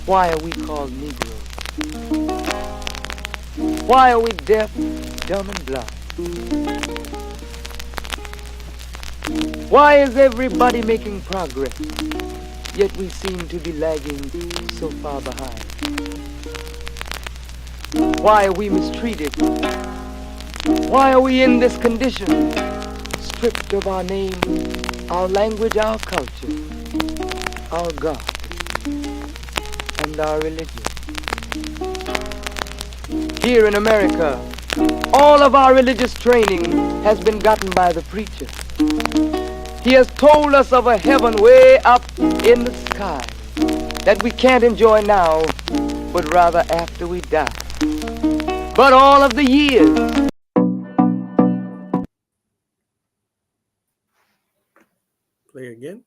Why are we called Negroes? Why are we deaf, dumb, and blind? Why is everybody making progress, yet we seem to be lagging so far behind? Why are we mistreated? Why are we in this condition? Stripped of our name, our language, our culture, our God, and our religion. Here in America, all of our religious training has been gotten by the preacher. He has told us of a heaven way up in the sky that we can't enjoy now, but rather after we die. But all of the years Play again.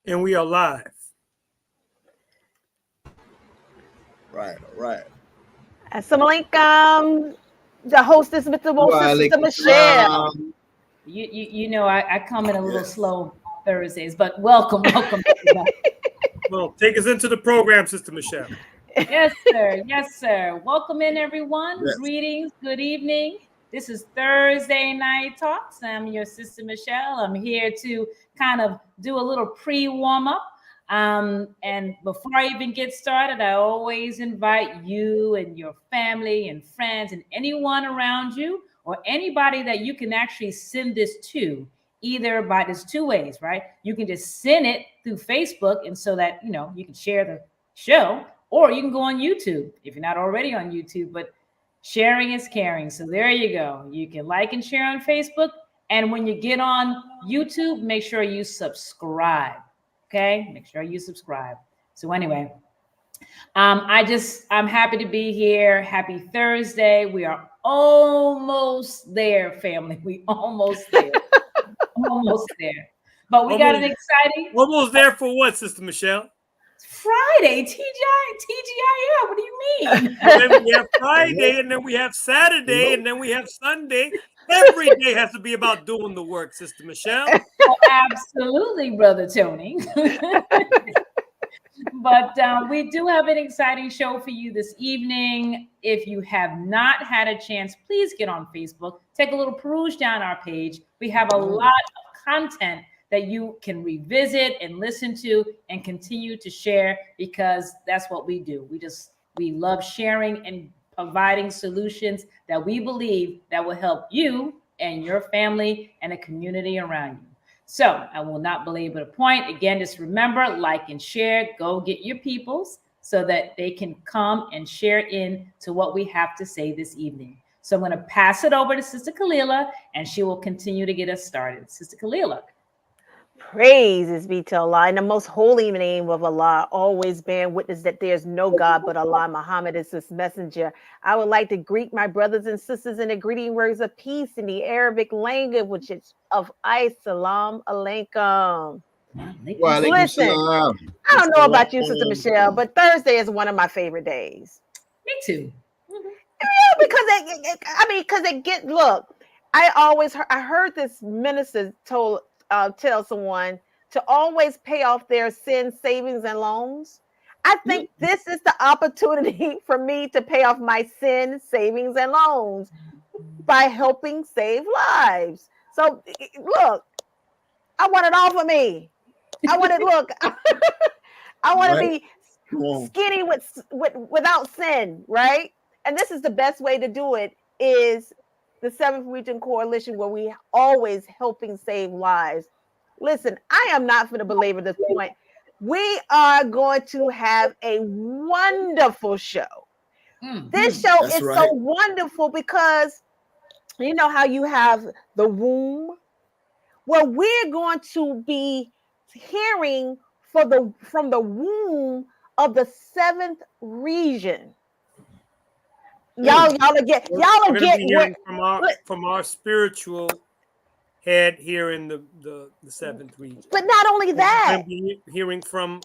And we are live. Right, right. Assalamu alaikum. The hostess, Mr. Wilson, Sister Michelle. You know, I come in a little slow Thursdays, but welcome. Everybody. Well, take us into the program, Sister Michelle. Yes, sir. Yes, sir. Welcome in, everyone. Yes. Greetings. Good evening. This is Thursday Night Talks. I'm your sister Michelle. I'm here to kind of do a little pre-warm-up. And before I even get started, I always invite you and your family and friends and anyone around you or anybody that you can actually send this to, either by there's two ways, right? You can just send it through Facebook, and so that, you know, you can share the show, or you can go on YouTube if you're not already on YouTube, but sharing is caring. So there you go. You can like and share on Facebook. And when you get on YouTube, make sure you subscribe. Okay, make sure you subscribe. So anyway, I'm happy to be here. Happy Thursday. We are almost there, family. We almost there. Almost there. But we got an exciting. Almost there for what, Sister Michelle? Friday, TGIF. What do you mean? And then we have Friday, and then we have Saturday, and then we have Sunday. Every day has to be about doing the work, Sister Michelle. Oh, absolutely, Brother Tony. But we do have an exciting show for you this evening. If you have not had a chance, please get on Facebook. Take a little peruse down our page. We have a lot of content that you can revisit and listen to and continue to share, because that's what we do. We love sharing and providing solutions that we believe that will help you and your family and the community around you. So I will not belabor the point. Again, just remember, like and share. Go get your peoples so that they can come and share in to what we have to say this evening. So I'm going to pass it over to Sister Kalila, and she will continue to get us started. Sister Kalila. Praises be to Allah. In the most holy name of Allah, always bearing witness that there's no God but Allah. Muhammad is his messenger. I would like to greet my brothers and sisters in the greeting words of peace in the Arabic language, which is of Salam alaikum. Listen, I don't know about you, Sister Michelle, but Thursday is one of my favorite days. Me too. Yeah, because I heard this minister tell someone to always pay off their sin savings and loans. I think this is the opportunity for me to pay off my sin savings and loans. by helping save lives. So look, I want it all for me. I want it. Look, I want to Right. be Come on. skinny without sin, right? And this is the best way to do it is the Seventh Region Coalition, where we always helping save lives. Listen, I am not going to belabor this point. We are going to have a wonderful show. This show That's is right. so wonderful because you know how you have the womb. Well, we're going to be hearing from the womb of the seventh region. Y'all We're will gonna get be hearing from our spiritual head here in the seventh region. But not only We're that, going to be hearing from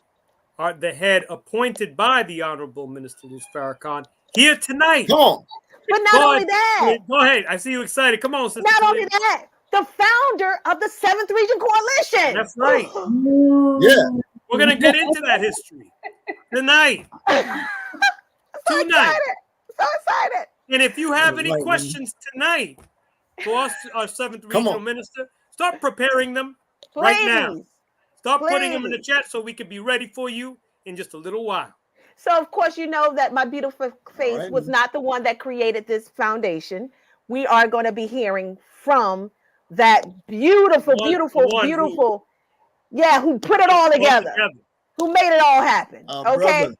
the head appointed by the Honorable Minister Louis Farrakhan here tonight. Come on. but not only that, Go ahead. I see you excited. Come on, sister. not only that, the founder of the Seventh Region Coalition. That's right. Yeah. We're gonna get into that history tonight. So excited. And if you have any Right, questions tonight for us, our seventh Come regional on. minister, start preparing them Please. right now. Start putting them in the Please. chat so we can be ready for you in just a little while. So, of course, you know that my beautiful face right. was not the one that created this foundation. We are going to be hearing from that beautiful, who put it all together, who made it all happen. Okay, Brother.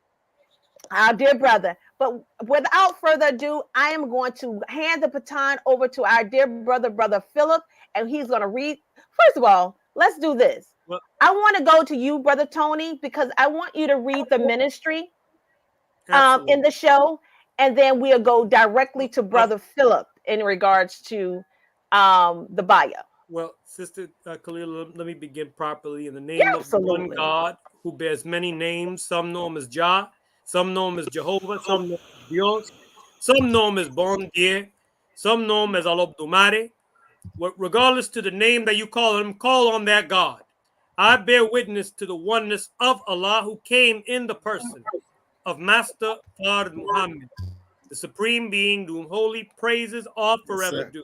our dear brother. But without further ado, I am going to hand the baton over to our dear brother Philip, and he's going to read. First of all, let's do this. Well, I want to go to you, Brother Tony, because I want you to read the ministry in the show, and then we'll go directly to Brother Philip in regards to the bio. Well, Sister Khalil, let me begin properly. In the name of one God who bears many names, some know him as Jah, some know him as Jehovah, some know him as Dios, some know him as Bon Dieu, some know him as Alobdumare. Regardless to the name that you call him, call on that God. I bear witness to the oneness of Allah, who came in the person of Master Fard Muhammad, the supreme being, to whom holy praises are forever due.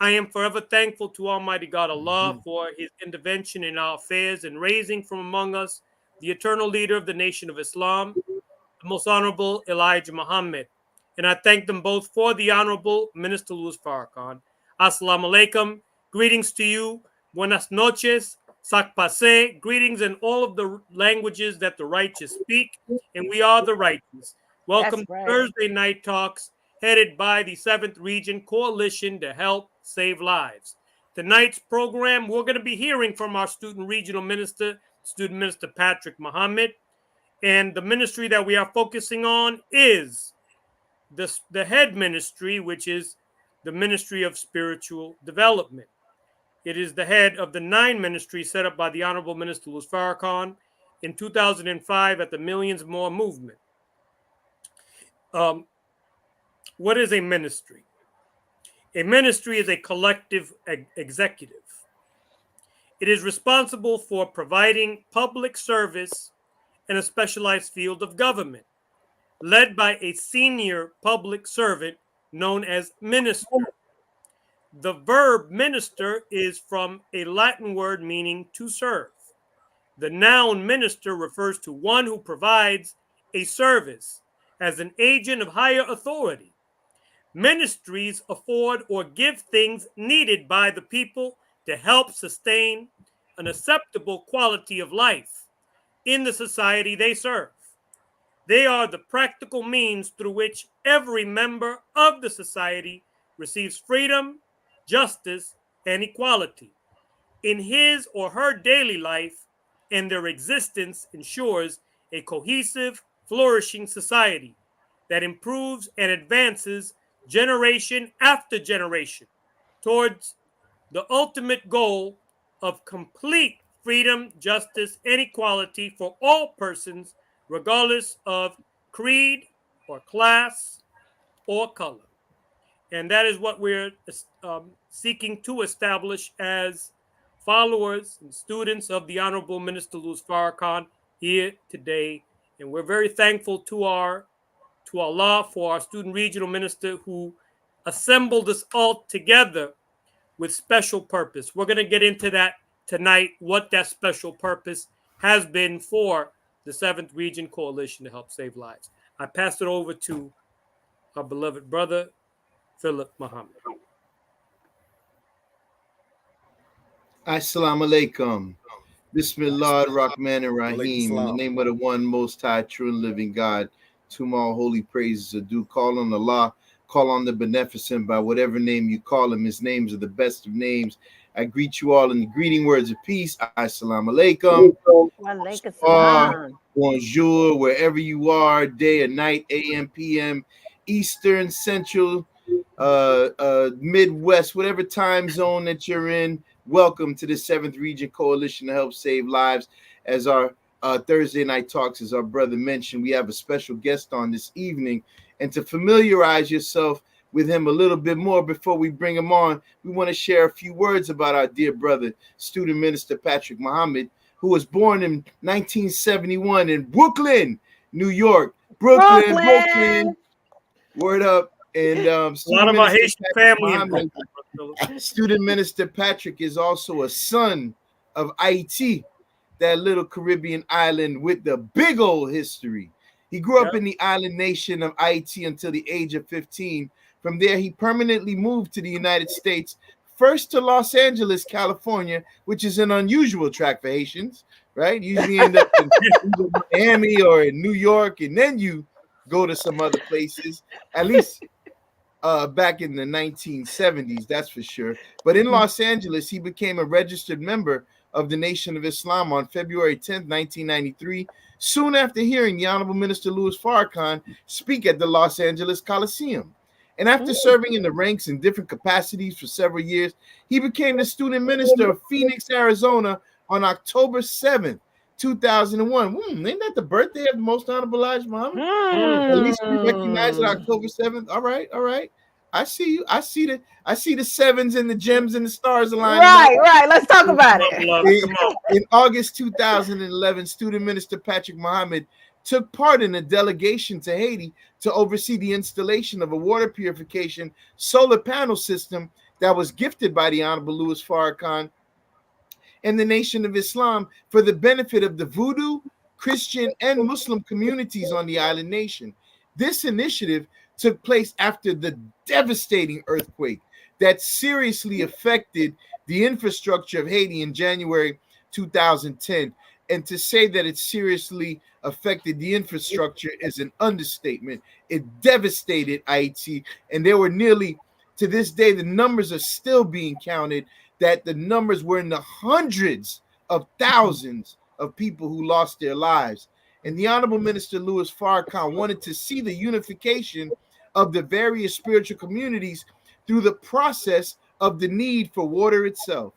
I am forever thankful to Almighty God Allah for his intervention in our affairs and raising from among us the eternal leader of the nation of Islam, the most honorable Elijah Muhammad. And I thank them both for the Honorable Minister Louis Farrakhan. Assalamu alaikum. Greetings to you. Buenas noches. Sak pase. Greetings in all of the languages that the righteous speak. And we are the righteous. Welcome to Thursday Night Talks, headed by the 7th Region Coalition to help save lives. Tonight's program, we're going to be hearing from our Student Regional Minister, Student Minister Patrick Muhammad. And the ministry that we are focusing on is the head ministry, which is the Ministry of Spiritual Development. It is the head of the 9 ministries set up by the Honorable Minister Louis Farrakhan in 2005 at the Millions More movement. What is a ministry? A ministry is a collective executive. It is responsible for providing public service in a specialized field of government, led by a senior public servant known as minister. The verb minister is from a Latin word meaning to serve. The noun minister refers to one who provides a service as an agent of higher authority. Ministries afford or give things needed by the people to help sustain an acceptable quality of life in the society they serve. They are the practical means through which every member of the society receives freedom, justice, and equality in his or her daily life, and their existence ensures a cohesive, flourishing society that improves and advances generation after generation towards the ultimate goal of complete freedom, justice, and equality for all persons, regardless of creed or class or color. And that is what we're seeking to establish as followers and students of the Honorable Minister Louis Farrakhan here today. And we're very thankful to Allah for our student regional minister who assembled us all together with special purpose. We're going to get into that tonight, what that special purpose has been for the 7th Region Coalition to Help Save Lives. I pass it over to our beloved brother, Philip Muhammad. Assalamu alaikum. Bismillah ar-Rahman ar-Rahim. In the name of the one most high, true and living God, to whom all holy praises are due. Call on Allah, call on the beneficent by whatever name you call him. His names are the best of names. I greet you all in the greeting words of peace. Assalamu alaikum. Bonjour, wherever you are, day or night, AM, PM, Eastern, Central, Midwest, whatever time zone that you're in. Welcome to the 7th Region Coalition to Help Save Lives. As our Thursday night talks, as our brother mentioned, we have a special guest on this evening. And to familiarize yourself with him a little bit more before we bring him on, we want to share a few words about our dear brother, Student Minister Patrick Muhammad, who was born in 1971 in Brooklyn, New York. Brooklyn. Word up. And a lot of our Haitian family. Student Minister Patrick is also a son of Haiti, that little Caribbean island with the big old history. He grew up in the island nation of Haiti until the age of 15. From there, he permanently moved to the United States, first to Los Angeles, California, which is an unusual track for Haitians, right? You usually end up in Miami or in New York, and then you go to some other places, at least back in the 1970s, that's for sure. But in Los Angeles, he became a registered member of the Nation of Islam on February 10th, 1993, soon after hearing the Honorable Minister Louis Farrakhan speak at the Los Angeles Coliseum. And after serving in the ranks in different capacities for several years, he became the student minister of Phoenix, Arizona on October 7th, 2001. Ain't that the birthday of the Most Honorable Elijah Muhammad? At least we recognize it October 7th. All right. I see you. I see the sevens and the gems and the stars aligning. Right. Let's talk about it. In August 2011, Student Minister Patrick Muhammad took part in a delegation to Haiti to oversee the installation of a water purification solar panel system that was gifted by the Honorable Louis Farrakhan and the Nation of Islam for the benefit of the Voodoo, Christian, and Muslim communities on the island nation. This initiative took place after the devastating earthquake that seriously affected the infrastructure of Haiti in January 2010. And to say that it seriously affected the infrastructure is an understatement. It devastated Haiti, and there were nearly, to this day, the numbers are still being counted, that the numbers were in the hundreds of thousands of people who lost their lives. And the Honorable Minister Louis Farrakhan wanted to see the unification of the various spiritual communities through the process of the need for water itself.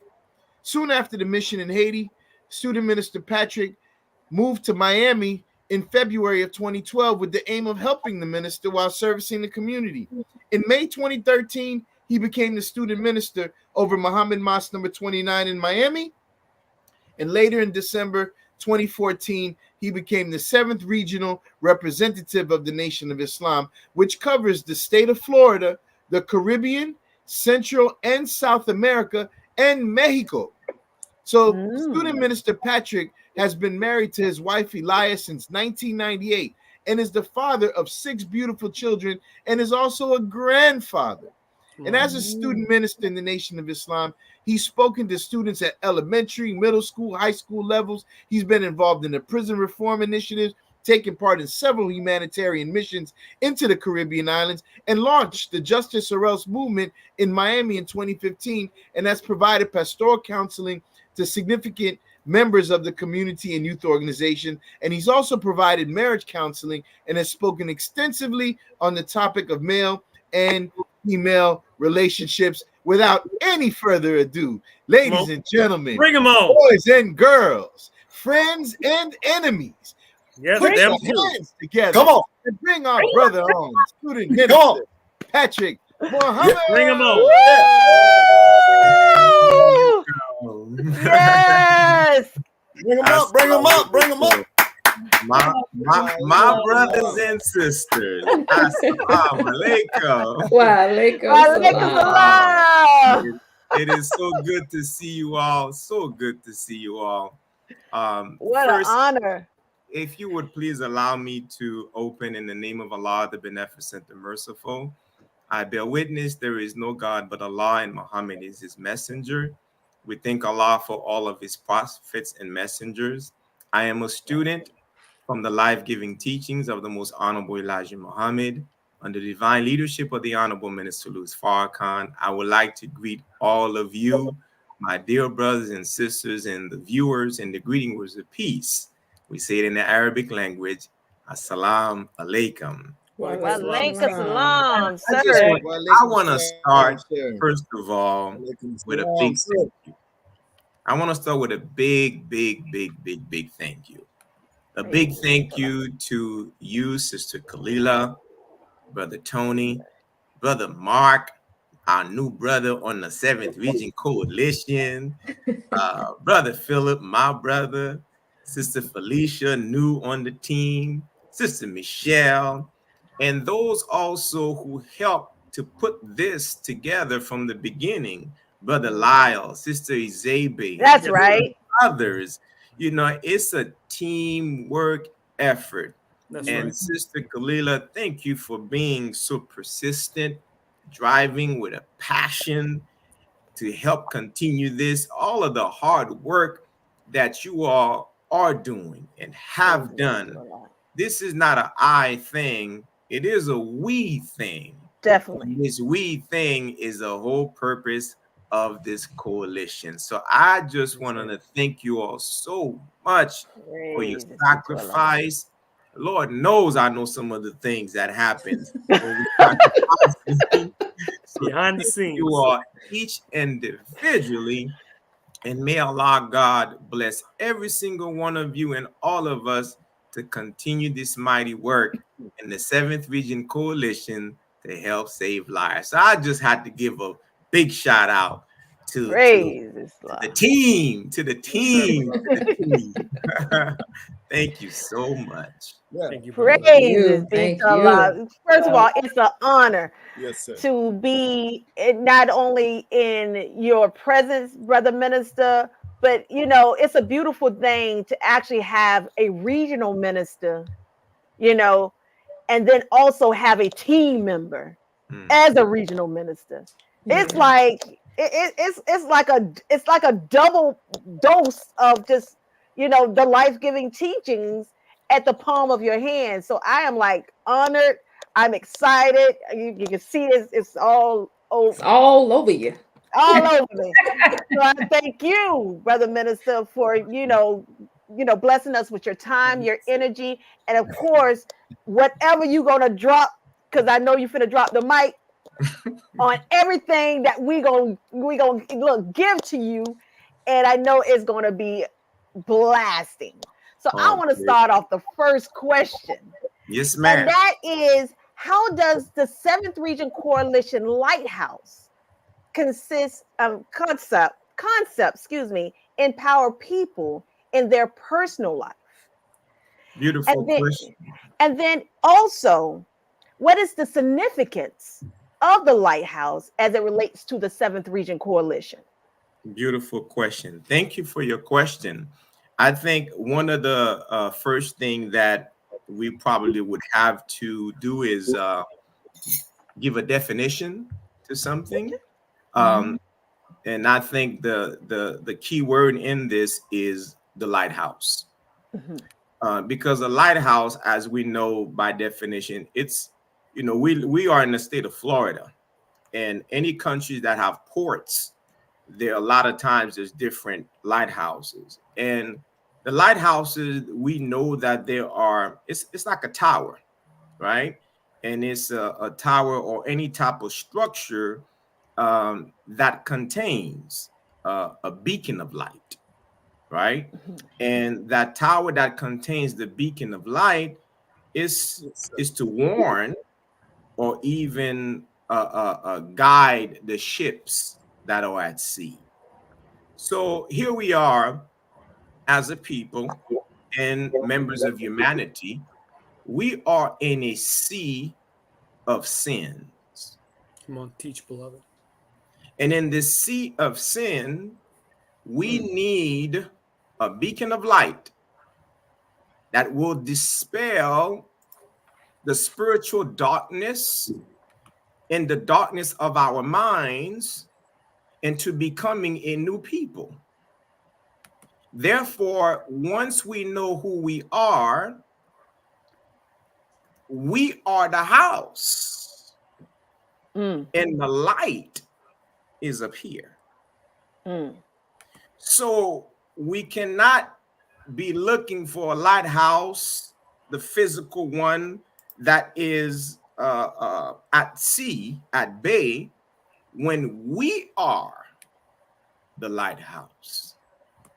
Soon after the mission in Haiti, Student Minister Patrick moved to Miami in February of 2012 with the aim of helping the minister while servicing the community. In May 2013, he became the student minister over Muhammad Mosque number 29 in Miami. And later in December 2014, he became the 7th regional representative of the Nation of Islam, which covers the state of Florida, the Caribbean, Central and South America, and Mexico. So Student Minister Patrick has been married to his wife Elias since 1998 and is the father of 6 beautiful children and is also a grandfather. And as a student minister in the Nation of Islam, he's spoken to students at elementary, middle school, high school levels. He's been involved in the prison reform initiatives, taken part in several humanitarian missions into the Caribbean islands, and launched the Justice or Else movement in Miami in 2015, and has provided pastoral counseling to significant members of the community and youth organization. And he's also provided marriage counseling and has spoken extensively on the topic of male and female relationships. Without any further ado, ladies and gentlemen, bring them on, boys and girls, friends and enemies, put your hands together. Come on, and bring our brother on, student minister Patrick Muhammad. Bring him on. Yes. Bring him up. my brothers and sisters. Assalamu alaikum. Walaikum salam. It is so good to see you all. So good to see you all. What First, an honor. if you would please allow me to open in the name of Allah, the Beneficent, the Merciful. I bear witness there is no God but Allah, and Muhammad is his messenger. We thank Allah for all of his prophets and messengers. I am a student from the life-giving teachings of the most honorable Elijah Muhammad. Under the divine leadership of the Honorable Minister Louis Farrakhan, I would like to greet all of you, my dear brothers and sisters, and the viewers, and the greeting words of peace. We say it in the Arabic language, Assalamu alaikum. Walaikum salam, sir. I want to start, first of all, with a big thank you. I want to start with a big thank you. A big thank you to you, Sister Kalila, Brother Tony, Brother Mark, our new brother on the 7th Region Coalition, Brother Philip, my brother, Sister Felicia, new on the team, Sister Michelle, and those also who helped to put this together from the beginning, Brother Lyle, Sister Izabe. That's right. Others, you know, it's a teamwork effort. That's and right. Sister Kalila, thank you for being so persistent, driving with a passion to help continue this, all of the hard work that you all are doing and have done. This is not an I thing. It is a we thing. Definitely. And this we thing is the whole purpose of this coalition. So I just wanted to thank you all so much for your sacrifice. Lord knows I know some of the things that happen behind the scenes. You all each individually, and may Allah God bless every single one of you and all of us to continue this mighty work in the 7th Region Coalition to help save lives. So I just had to give a big shout out to the team. Thank you so much. Thank you. Praises be to Allah. First of all, it's an honor Yes, to be not only in your presence, Brother Minister, but you know, it's a beautiful thing to actually have a regional minister, you know, and then also have a team member as a regional minister. It's like it's like a double dose of just, you know, the life-giving teachings at the palm of your hand. So I am like honored. I'm excited. You can see it's all over. It's all over you. All over me. So I thank you, Brother Minister, for you know, blessing us with your time, your energy, and of course, whatever you're gonna drop, because I know you're finna drop the mic on everything that we gonna look give to you, and I know it's gonna be blasting. So I want to start off the first question. Yes, ma'am. And that is, how does the 7th Region Coalition Lighthouse concept, empower people in their personal life? Beautiful question. And then also, what is the significance of the lighthouse as it relates to the 7th Region Coalition? Beautiful question. Thank you for your question. I think one of the first thing that we probably would have to do is give a definition to something. And I think the key word in this is the lighthouse. Because a lighthouse, as we know by definition, it's, you know, we are in the state of Florida, and any countries that have ports, there a lot of times there's different lighthouses. And the lighthouses, we know that there are, it's like a tower, right? And it's a tower or any type of structure that contains a beacon of light, right? And that tower that contains the beacon of light is to warn or even guide the ships that are at sea. So here we are as a people, and members of humanity, we are in a sea of sins. Come on, teach, beloved. And in this sea of sin, we need a beacon of light that will dispel the spiritual darkness and the darkness of our minds into becoming a new people. Therefore, once we know who we are the house, and the light is up here. So we cannot be looking for a lighthouse, the physical one that is at sea, at bay, when we are the lighthouse.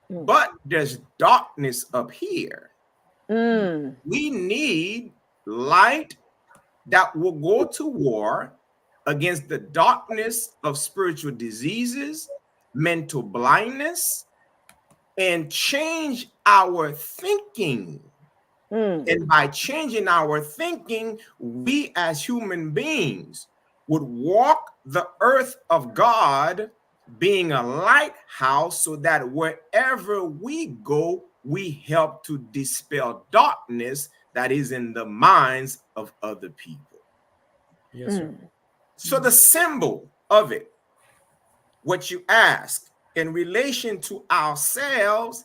But there's darkness up here. We need light that will go to war against the darkness of spiritual diseases, mental blindness, and change our thinking. And by changing our thinking, we as human beings would walk the earth of God, being a lighthouse, so that wherever we go, we help to dispel darkness that is in the minds of other people. Yes, sir. So the symbol of it, what you ask in relation to ourselves,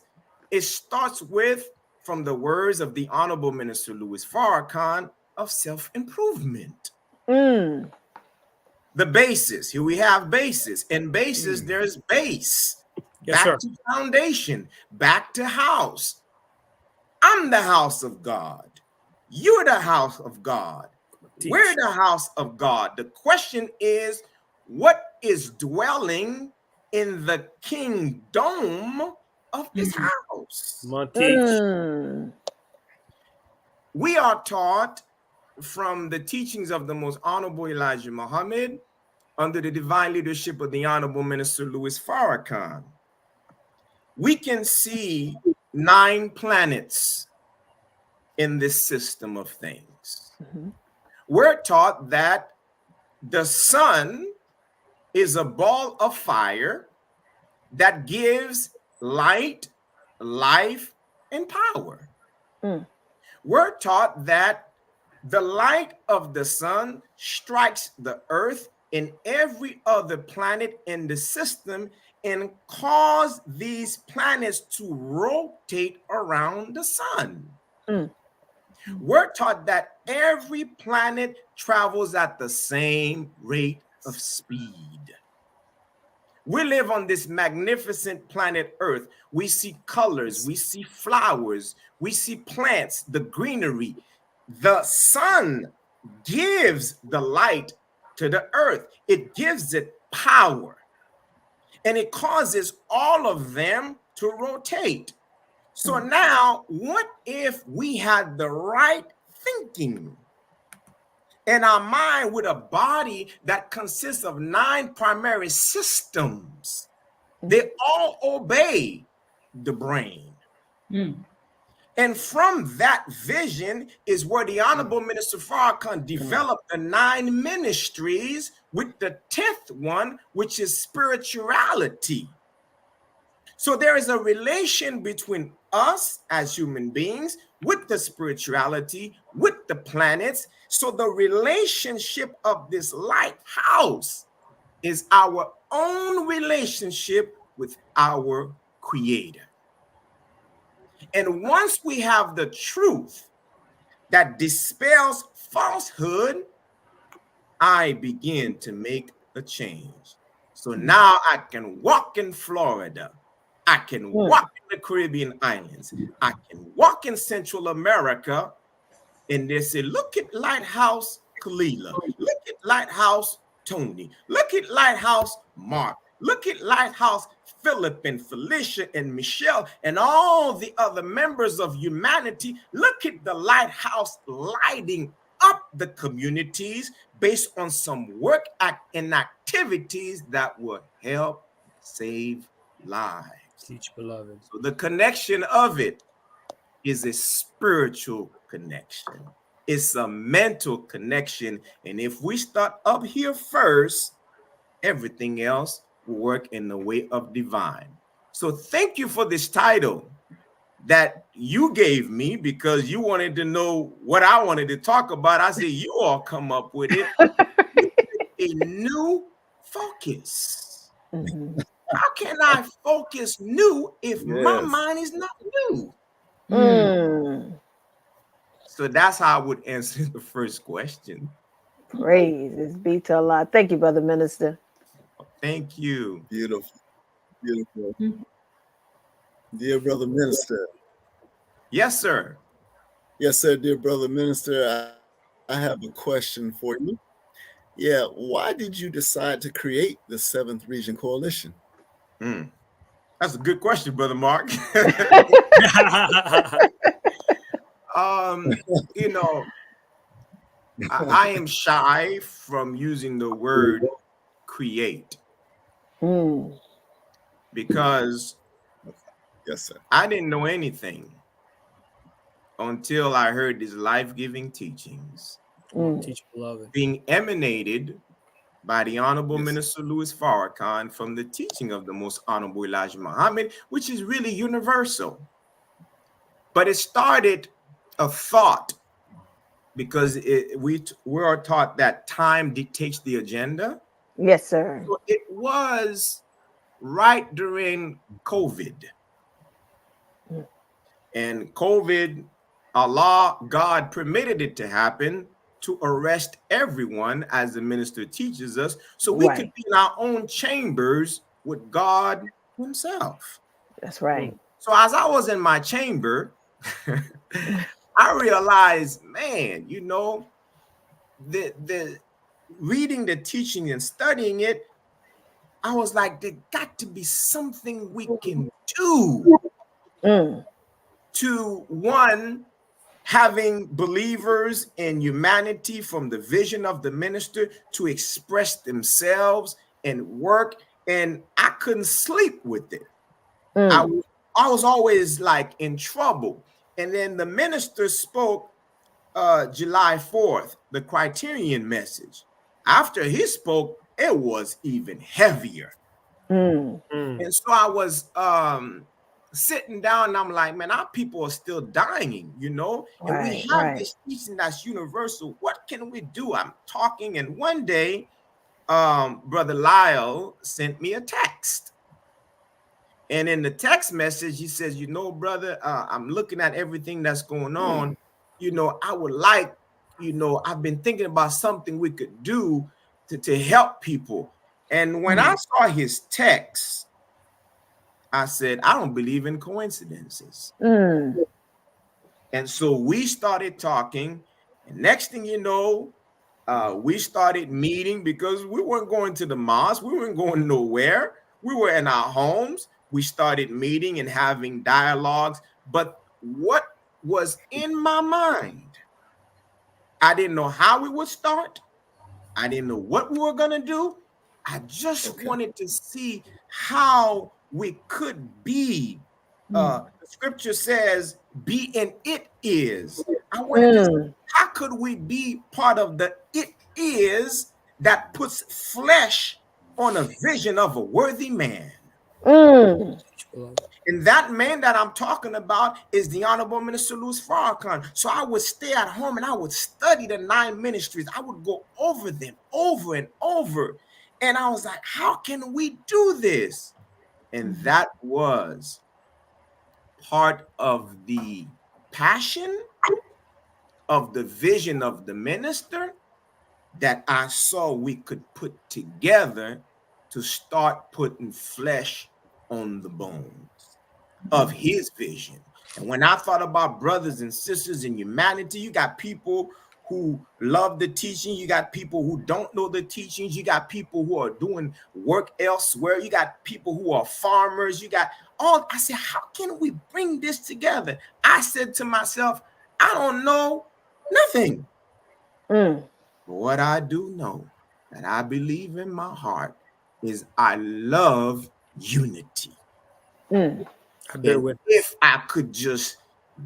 it starts with, from the words of the Honorable Minister Louis Farrakhan, of self-improvement. The basis, here we have basis. In basis, there's base. Yes, back sir. to foundation, back to house. I'm the house of God. You're the house of God. Teach. We're the house of God. The question is, what is dwelling in the kingdom of this house? Come on, teach. We are taught from the teachings of the Most Honorable Elijah Muhammad under the divine leadership of the Honorable Minister Louis Farrakhan. We can see 9 planets in this system of things. We're taught that the sun is a ball of fire that gives light, life, and power. We're taught that the light of the sun strikes the earth and every other planet in the system and cause these planets to rotate around the sun. We're taught that every planet travels at the same rate of speed. We live on this magnificent planet Earth. We see colors, we see flowers, we see plants, the greenery. The sun gives the light to the earth. It gives it power. And it causes all of them to rotate. So now, what if we had the right thinking in our mind with a body that consists of 9 primary systems? They all obey the brain. And from that vision is where the Honorable Minister Farrakhan developed the 9 ministries, with the 10th one, which is spirituality. So there is a relation between us as human beings with the spirituality, with the planets. So the relationship of this lighthouse is our own relationship with our Creator. And once we have the truth that dispels falsehood, I begin to make a change. So now I can walk in Florida. I can walk in the Caribbean islands. I can walk in Central America. And they say, look at Lighthouse Kalila. Look at Lighthouse Tony. Look at Lighthouse Mark. Look at Lighthouse Philip and Felicia and Michelle and all the other members of humanity. Look at the lighthouse lighting up the communities based on some work and activities that will help save lives. Teach, beloved. So the connection of it is a spiritual connection. It's a mental connection. And if we start up here first, everything else will work in the way of divine. So thank you for this title that you gave me, because you wanted to know what I wanted to talk about. I said, you all come up with it. A new focus. Mhm. How can I focus new if my Yes. mind is not new? Mm. So that's how I would answer the first question. Praises be to Allah. Thank you, brother minister. Thank you. Beautiful. Beautiful. Mhm. Dear brother minister. Yes, sir. Yes, sir, dear brother minister. I have a question for you. Yeah, why did you decide to create the 7th Region Coalition? That's a good question, brother Mark. You know, I am shy from using the word create Mm. because Yes, sir. I didn't know anything until I heard these life-giving teachings Teach beloved. being emanated by the Honorable Yes. Minister Louis Farrakhan from the teaching of the Most Honorable Elijah Muhammad, which is really universal. But it started a thought, because we are taught that time dictates the agenda. Yes, sir. So it was right during COVID. And COVID, Allah, God permitted it to happen to arrest everyone, as the minister teaches us, so we could Right. be in our own chambers with God himself. That's right. So as I was in my chamber, I realized, man, you know, the reading the teaching and studying it, I was like, there got to be something we can do Mm. to, one, having believers in humanity from the vision of the minister to express themselves and work. And I couldn't sleep with it. Mm. I was always like in trouble. And then the minister spoke July 4th, the Criterion message. After he spoke, it was even heavier. Mm. And so I was sitting down and I'm like, man, our people are still dying, you know, and we have this teaching that's universal. What can we do? I'm talking, and one day, Brother Lyle sent me a text. And in the text message, he says, you know, brother, I'm looking at everything that's going on. You know, I would like, you know, I've been thinking about something we could do to help people. And when I saw his text, I said, I don't believe in coincidences. Mm. And so we started talking. And next thing you know, we started meeting, because we weren't going to the mosque. We weren't going nowhere. We were in our homes. We started meeting and having dialogues. But what was in my mind, I didn't know how we would start. I didn't know what we were going to do. I just wanted to see how we could be. The scripture says, be and it is. I wanted to see, how could we be part of the it is that puts flesh on a vision of a worthy man? And that man that I'm talking about is the Honorable Minister Louis Farrakhan. So I would stay at home and I would study the 9 ministries. I would go over them over and over. And I was like, how can we do this? And that was part of the passion of the vision of the minister that I saw we could put together to start putting flesh on the bones of his vision. And when I thought about brothers and sisters in humanity, you got people who love the teaching, you got people who don't know the teachings, you got people who are doing work elsewhere, you got people who are farmers, you got all. I said, how can we bring this together? I said to myself, I don't know nothing. But what I do know, that I believe in my heart, is I love unity. I bear with. If I could just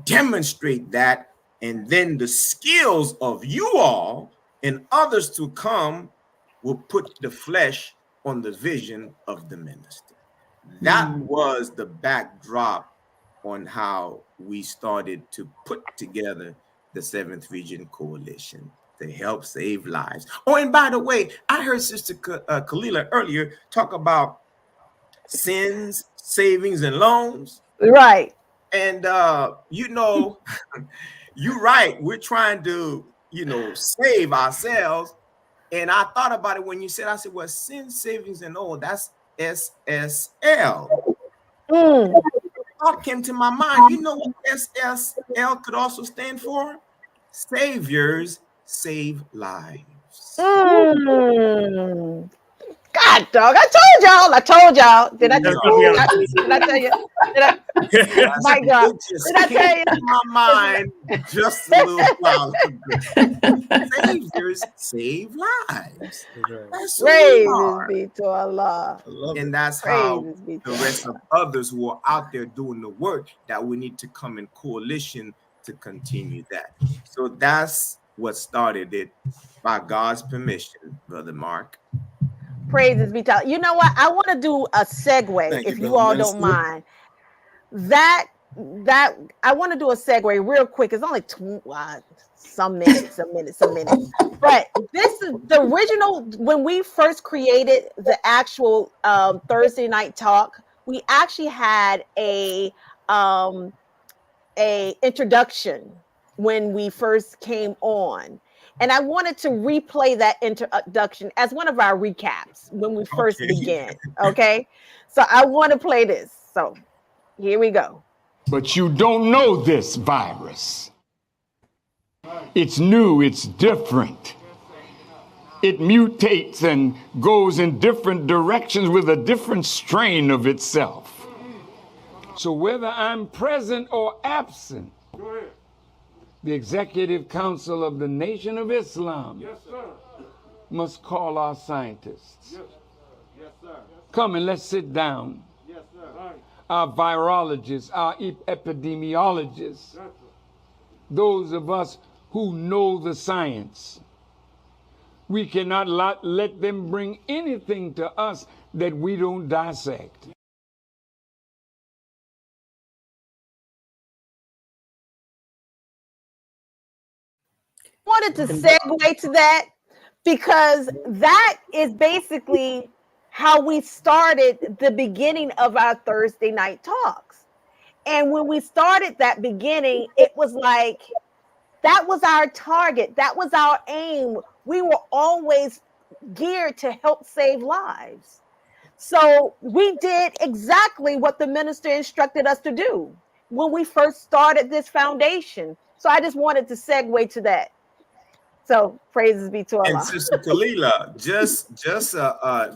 demonstrate that, and then the skills of you all and others to come will put the flesh on the vision of the minister. That was the backdrop on how we started to put together the 7th Region Coalition to help save lives. Oh, and by the way, I heard Sister Kalila earlier talk about sins, savings, and loans. Right. And, you know, you're right. We're trying to, you know, save ourselves. And I thought about it when you said, I said, well, sin, savings, and loan, that's SSL. Thought came to my mind. You know what SSL could also stand for? Saviors Save Lives. God, dog! I told y'all. Did I tell you? My God! Did I tell you? In my mind, just a little while ago. Saviors save lives. That's who we Praise are. be to Allah. And that's how Praise be to the rest of others who are out there doing the work that we need to come in coalition to continue that. So that's what started it, by God's permission, Brother Mark. Praises be to Allah. You know what? I want to do a segue, if you all don't mind. That I want to do a segue real quick. It's only some minutes. But this is the original. When we first created the actual Thursday night talk, we actually had a introduction when we first came on. And I wanted to replay that introduction as one of our recaps when we first began. Okay. So I want to play this. So here we go. But you don't know this virus. It's new, it's different. It mutates and goes in different directions with a different strain of itself. So whether I'm present or absent, the Executive Council of the Nation of Islam must call our scientists. Come and let's sit down. Our virologists, our epidemiologists, those of us who know the science. We cannot let them bring anything to us that we don't dissect. Wanted to segue to that because that is basically how we started the beginning of our Thursday night talks. And when we started that beginning, it was like, that was our target. That was our aim. We were always geared to help save lives. So we did exactly what the minister instructed us to do when we first started this foundation. So I just wanted to segue to that. So praises be to Allah. And Sister Kalila, just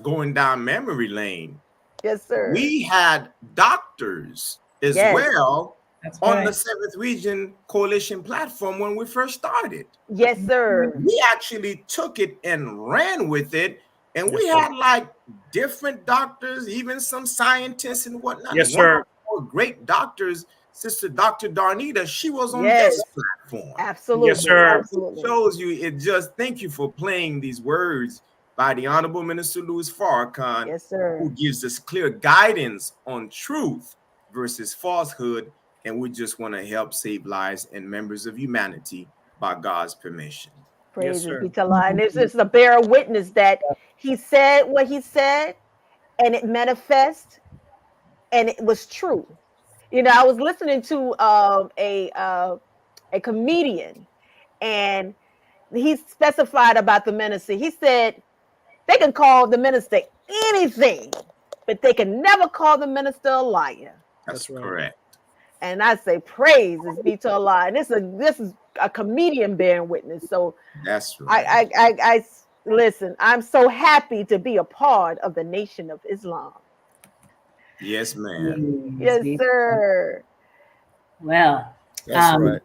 going down memory lane. Yes, sir. We had doctors as well on the 7th Region Coalition platform when we first started. Yes, sir. We actually took it and ran with it, and we had like different doctors, even some scientists and whatnot. Yes, sir. Great doctors. Sister Dr. Darnita, she was on this platform. Absolutely. Yes, sir. Absolutely. It shows you, it just, thank you for playing these words by the Honorable Minister Louis Farrakhan, yes, sir, who gives us clear guidance on truth versus falsehood. And we just want to help save lives and members of humanity by God's permission. Praise be to Allah. And this is the bearer witness that he said what he said, and it manifests, and it was true. You know, I was listening to a comedian, and he specified about the minister. He said they can call the minister anything, but they can never call the minister a liar. That's correct. And I say, praises be to Allah. And this is a comedian bearing witness. So that's right. I listen. I'm so happy to be a part of the Nation of Islam. Yes, ma'am. Yes, sir. Well, that's right.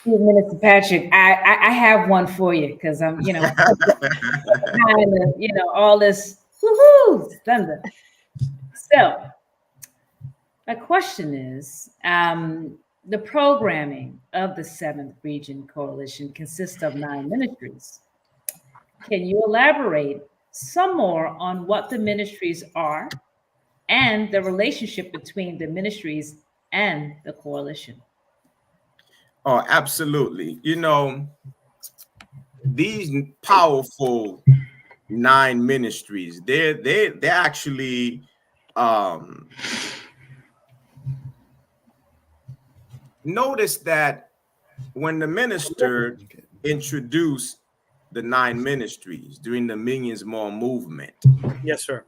Minister Patrick, I have one for you because I'm, kind of, all this woohoo thunder. So my question is, The programming of the 7th Region Coalition consists of 9 ministries. Can you elaborate some more on what the ministries are and the relationship between the ministries and the coalition? Oh, absolutely. You know, these powerful 9 ministries, they're actually notice that when the minister introduced the 9 ministries during the Millions More movement. Yes, sir.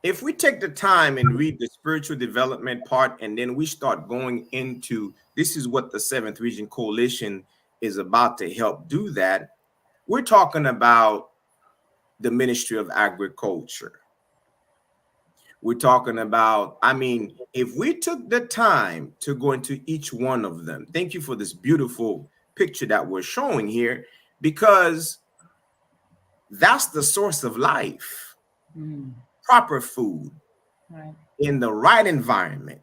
If we take the time and read the spiritual development part, and then we start going into this is what the 7th Region Coalition is about to help do that, we're talking about the Ministry of Agriculture. We're talking about, I mean, if we took the time to go into each one of them, thank you for this beautiful picture that we're showing here, because that's the source of life. Proper food, Right. in the right environment.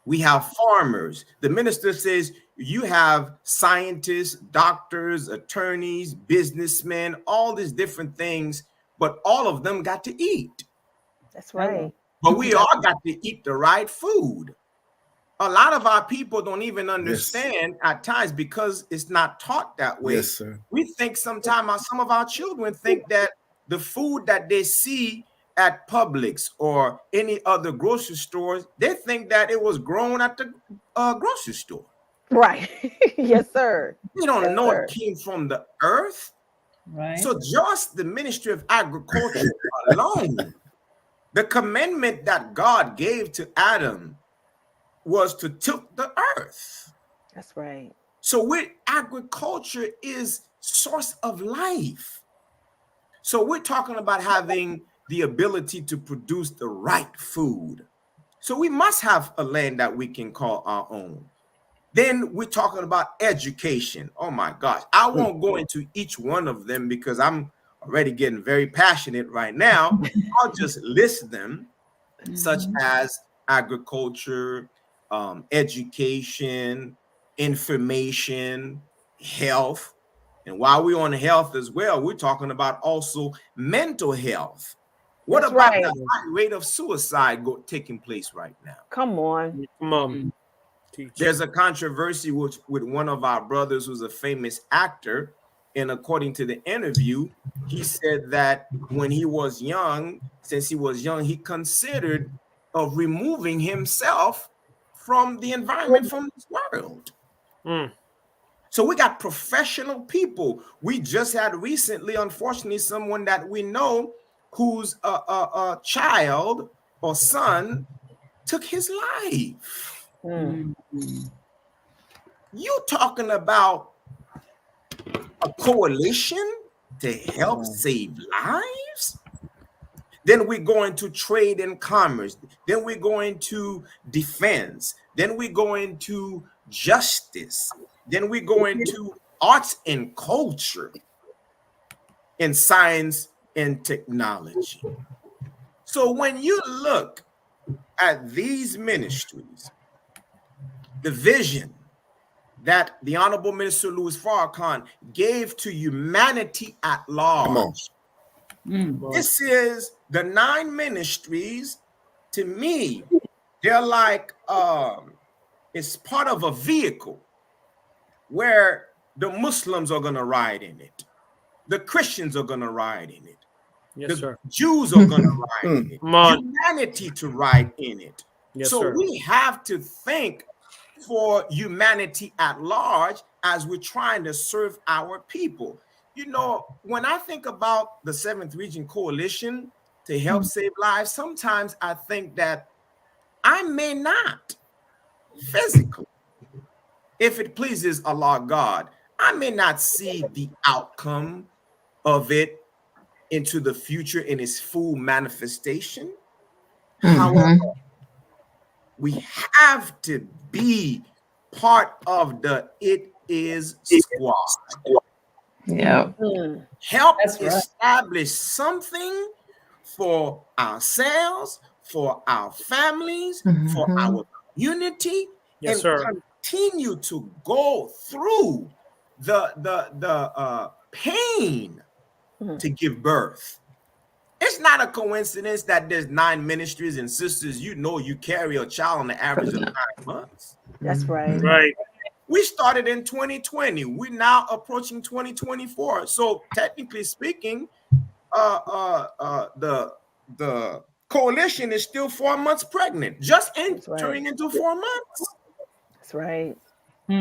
We have farmers. The minister says you have scientists, doctors, attorneys, businessmen, all these different things, but all of them got to eat. That's right. But we all got to eat the right food. A lot of our people don't even understand at times because it's not taught that way. Yes, sir. We think sometimes some of our children think that the food that they see at Publix or any other grocery stores, they think that it was grown at the grocery store. Right. Yes, sir. We don't Yes, know sir. it came from the earth. Right. So just the Ministry of Agriculture alone, the commandment that God gave to Adam was to tilt the earth. That's right. So agriculture is source of life. So we're talking about having the ability to produce the right food. So we must have a land that we can call our own. Then we're talking about education. Oh my gosh. I won't go into each one of them because I'm already getting very passionate right now. I'll just list them, such as agriculture, education, information, health. And while we're on health as well, we're talking about also mental health. What That's about right. the high rate of suicide taking place right now? Come on. Come on. Teach. There's a controversy with one of our brothers who's a famous actor. And according to the interview, he said that when he was young, since he was young, he considered of removing himself from the environment, from this world. So we got professional people. We just had recently, unfortunately, someone that we know whose a child or son took his life. You talking about a coalition to help save lives? Then we go into trade and commerce. Then we go into defense. Then we go into justice. Then we go into arts and culture and science and technology. So when you look at these ministries, the vision that the Honorable Minister Louis Farrakhan gave to humanity at large, this is the 9 ministries. To me, they're like it's part of a vehicle where the Muslims are going to ride in it, the Christians are going to ride in it, Yes, the sir. Jews are going to ride in it, Come on. humanity to ride in it. Yes, So sir. we have to think for humanity at large as we're trying to serve our people. You know, when I think about the 7th Region Coalition to help save lives, sometimes I think that I may not physically, if it pleases Allah God, I may not see the outcome of it into the future in its full manifestation. However, we have to be part of the It Is squad. Yeah. Help That's right. establish something for ourselves, for our families, for our community, Yes, and sir. continue to go through the pain to give birth. It's not a coincidence that there's 9 ministries, and sisters, you know, you carry a child on the average of 9 months. That's right. Right. We started in 2020. We're now approaching 2024. So technically speaking, the coalition is still 4 months pregnant, just entering into 4 months. That's right.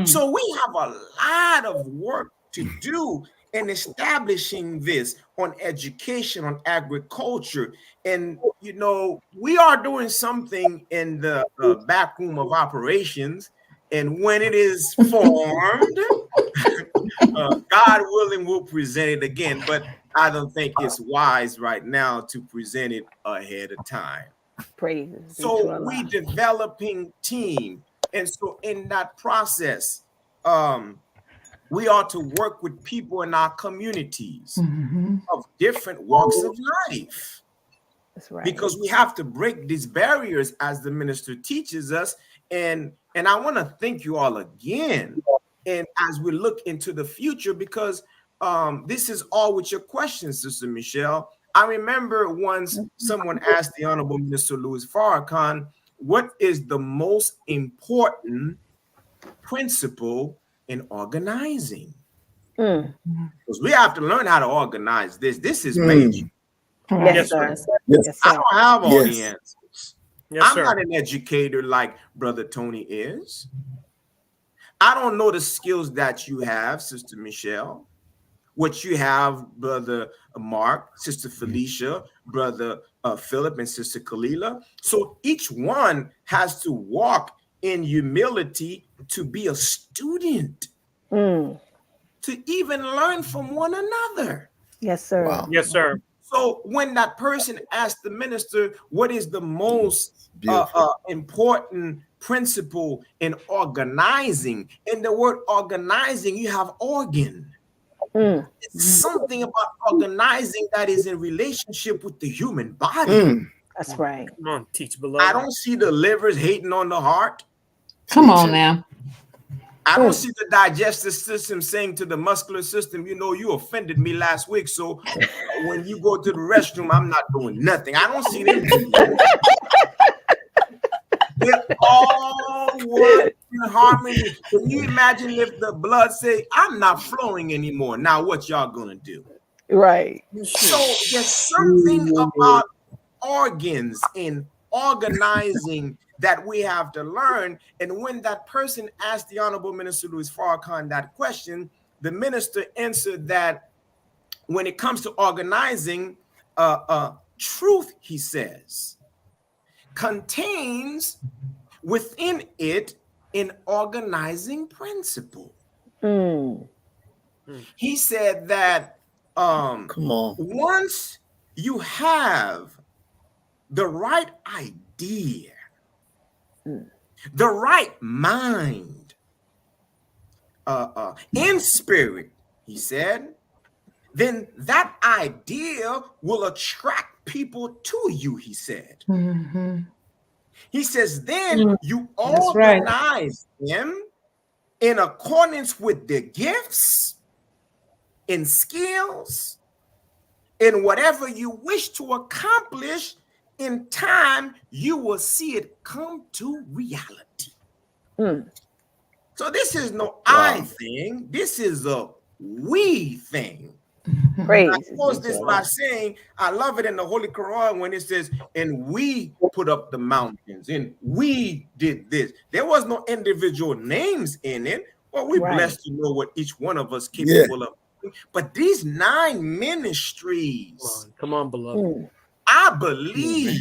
So we have a lot of work to do in establishing this on education, on agriculture. And, you know, we are doing something in the back room of operations. And when it is formed, God willing, we'll present it again. But I don't think it's wise right now to present it ahead of time. Praise. So we developing team. And so in that process, we are to work with people in our communities of different walks of life. That's right. Because we have to break these barriers as the minister teaches us. And I want to thank you all again. And as we look into the future, because this is all with your questions, Sister Michelle. I remember once someone asked the Honorable Minister Louis Farrakhan, what is the most important principle in organizing? Because we have to learn how to organize this. This is major. Yes, sir. Yes. I don't have all the answers. Yes, I'm sir. not an educator like Brother Tony is. I don't know the skills that you have, Sister Michelle, what you have, Brother Mark, Sister Felicia, Brother Philip, and Sister Kalila. So each one has to walk in humility to be a student, to even learn from one another. Yes, sir. Wow. Yes, sir. So when that person asked the minister, what is the most important principle in organizing? In the word organizing, you have organ. It's something about organizing that is in relationship with the human body. That's right. Come on, teach, beloved. I don't see the livers hating on the heart. Come on now. I don't see the digestive system saying to the muscular system, you know, you offended me last week, so when you go to the restroom, I'm not doing nothing. I don't see them do that. They all work in harmony. Can you imagine if the blood say, I'm not flowing anymore? Now what y'all gonna do? Right. So there's something about organs in organizing that we have to learn. And when that person asked the Honorable Minister Louis Farrakhan that question, the minister answered that when it comes to organizing, truth, he says, contains within it an organizing principle. He said that once you have the right idea, the right mind, in spirit, he said, then that idea will attract people to you, he said. He says, then you organize them in accordance with their gifts and skills and whatever you wish to accomplish. In time, you will see it come to reality. So this is no I thing. This is a we thing. Praise. I close this by saying, I love it in the Holy Quran when it says, and we put up the mountains, and we did this. There was no individual names in it. Well, we're blessed to know what each one of us capable of. But these 9 ministries, come on, beloved. I believe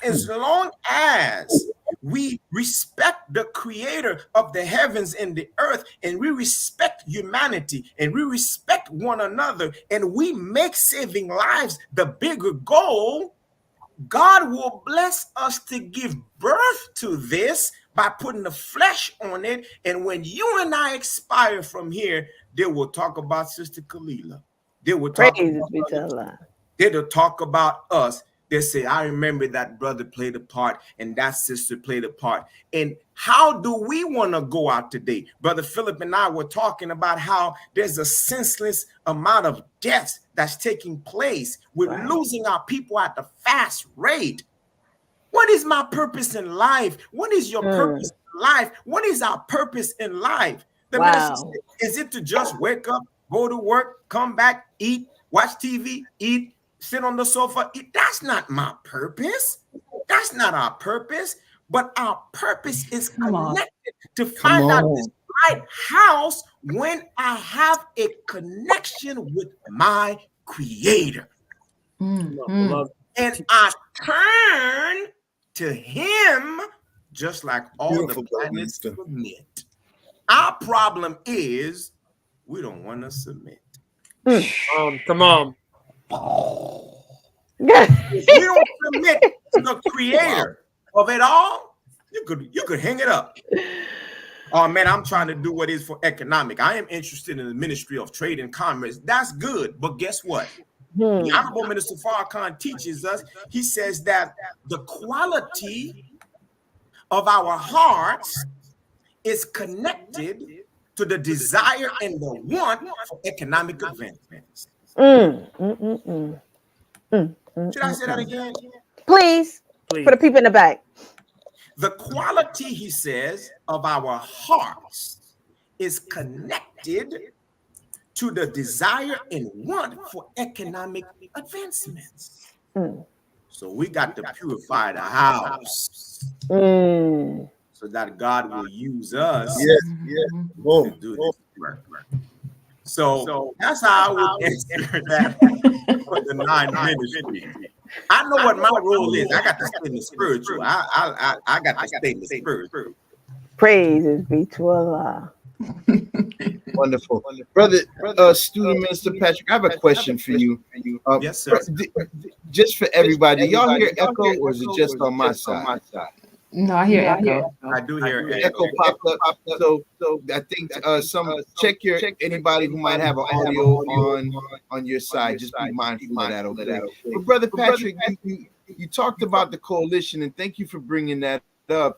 as long as we respect the creator of the heavens and the earth, and we respect humanity, and we respect one another, and we make saving lives the bigger goal, God will bless us to give birth to this by putting the flesh on it. And when you and I expire from here, they will talk about Sister Kalila. They will talk about They'll talk about us. They say, I remember that brother played a part and that sister played a part. And how do we want to go out today? Brother Philip and I were talking about how there's a senseless amount of deaths that's taking place. We're losing our people at a fast rate. What is my purpose in life? What is your purpose in life? What is our purpose in life? The minister said, is it to just wake up, go to work, come back, eat, watch TV, eat, sit on the sofa? That's not my purpose. That's not our purpose. But our purpose is connected to find out this right house when I have a connection with my Creator. And I turn to Him just like all the planets submit. Our problem is we don't want to submit. Come on. If you don't submit to the Creator of it all, you could hang it up. Oh man, I'm trying to do what is for economic. I am interested in the Ministry of Trade and Commerce. That's good, but guess what? The Honorable Minister Farrakhan teaches us. He says that the quality of our hearts is connected to the desire and the want for economic advancements. Should I say that again? Please, for the people in the back. The quality, he says, of our hearts is connected to the desire and want for economic advancements. So we got to purify the house so that God will use us to do this work. So that's how I would answer that for the 9 ministry. I know what my role is. I got to stay in the spiritual. I got to stay in the spiritual. Praises be to Allah. Wonderful. Brother, Student Minister Patrick, I have a question for you. Yes, sir. Just for everybody, do y'all hear echo or is it just on my side? No, I hear echo. I do hear echo popped up. So I think check anybody who might have an audio on your side. Just be mindful of that, okay? But Brother Patrick, you talked about the coalition, and thank you for bringing that up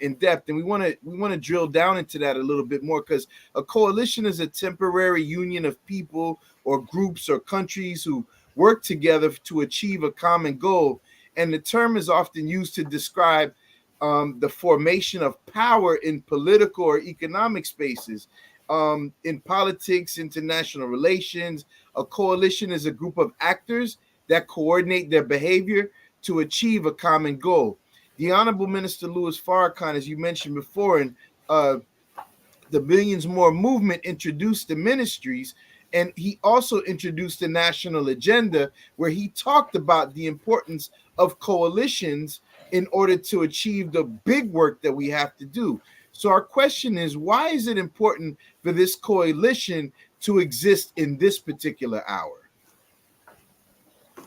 in depth. And we want to drill down into that a little bit more, because a coalition is a temporary union of people or groups or countries who work together to achieve a common goal. And the term is often used to describe the formation of power in political or economic spaces. In politics, international relations, a coalition is a group of actors that coordinate their behavior to achieve a common goal. The Honorable Minister Louis Farrakhan, as you mentioned before, and the Billions More movement introduced the ministries, and he also introduced the national agenda, where he talked about the importance of coalitions in order to achieve the big work that we have to do. So our question is, why is it important for this coalition to exist in this particular hour?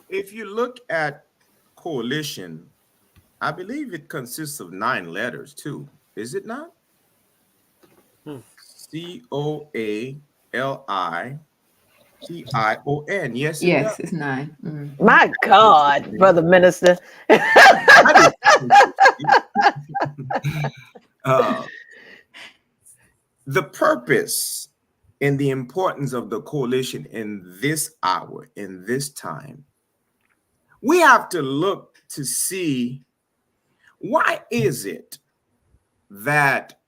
If you look at coalition, I believe it consists of 9 letters too. Is it not? COALITION. Yes. Yes, it's 9. My God, Brother Minister. The purpose and the importance of the coalition in this hour, in this time, we have to look to see, why is it that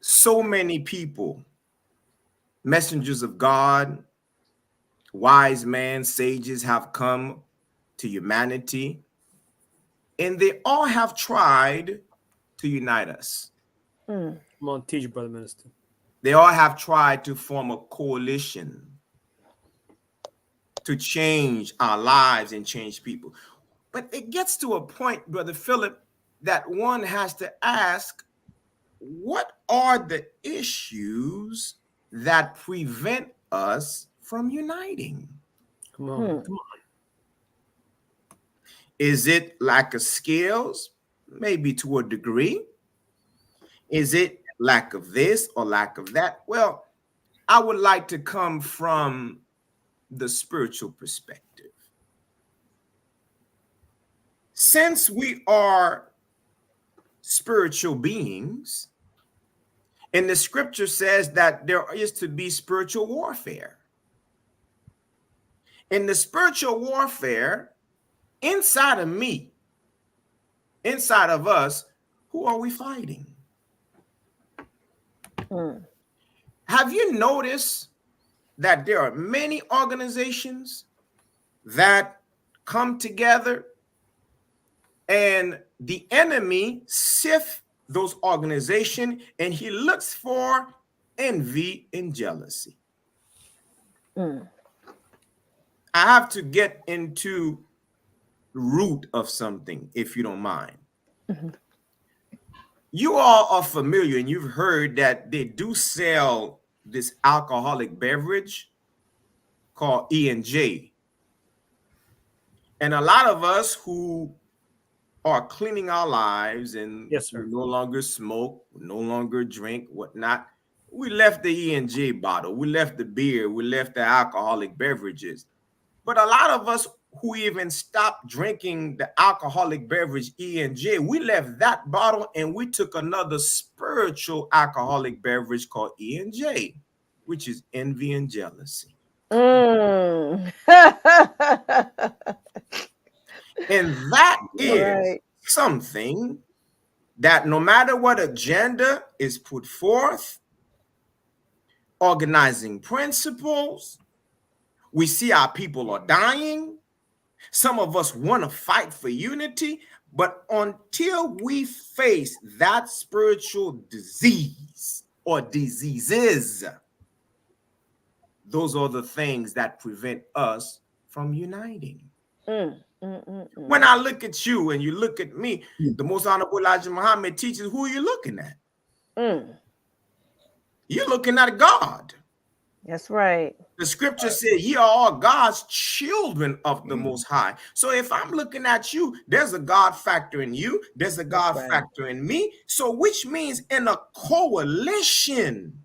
so many people, messengers of God, wise men, sages, have come to humanity, and they all have tried to unite us? Come on, teach, Brother Minister. They all have tried to form a coalition to change our lives and change people. But it gets to a point, Brother Philip, that one has to ask, what are the issues that prevent us from uniting? Come on. Is it lack of skills? Maybe to a degree. Is it lack of this or lack of that? Well, I would like to come from the spiritual perspective. since we are spiritual beings, and the scripture says that there is to be spiritual warfare. In the spiritual warfare, inside of me, inside of us, who are we fighting? Have you noticed that there are many organizations that come together and the enemy sifts those organizations and he looks for envy and jealousy? I have to get into the root of something, if you don't mind. You all are familiar and you've heard that they do sell this alcoholic beverage called E&J. And a lot of us who are cleaning our lives and Yes, sir. we no longer smoke, we no longer drink, whatnot, we left the E&J bottle, we left the beer, we left the alcoholic beverages. But a lot of us who even stopped drinking the alcoholic beverage E&J, we left that bottle and we took another spiritual alcoholic beverage called E&J, which is envy and jealousy. Mm. And that is Right. something that no matter what agenda is put forth, organizing principles, we see our people are dying. Some of us want to fight for unity, but until we face that spiritual disease or diseases, those are the things that prevent us from uniting. When I look at you and you look at me, the Most Honorable Elijah Muhammad teaches who you're looking at. You're looking at God. That's right. The scripture said, ye are all God's children of the Most High. So if I'm looking at you, there's a God factor in you. There's a God factor in me. So which means in a coalition,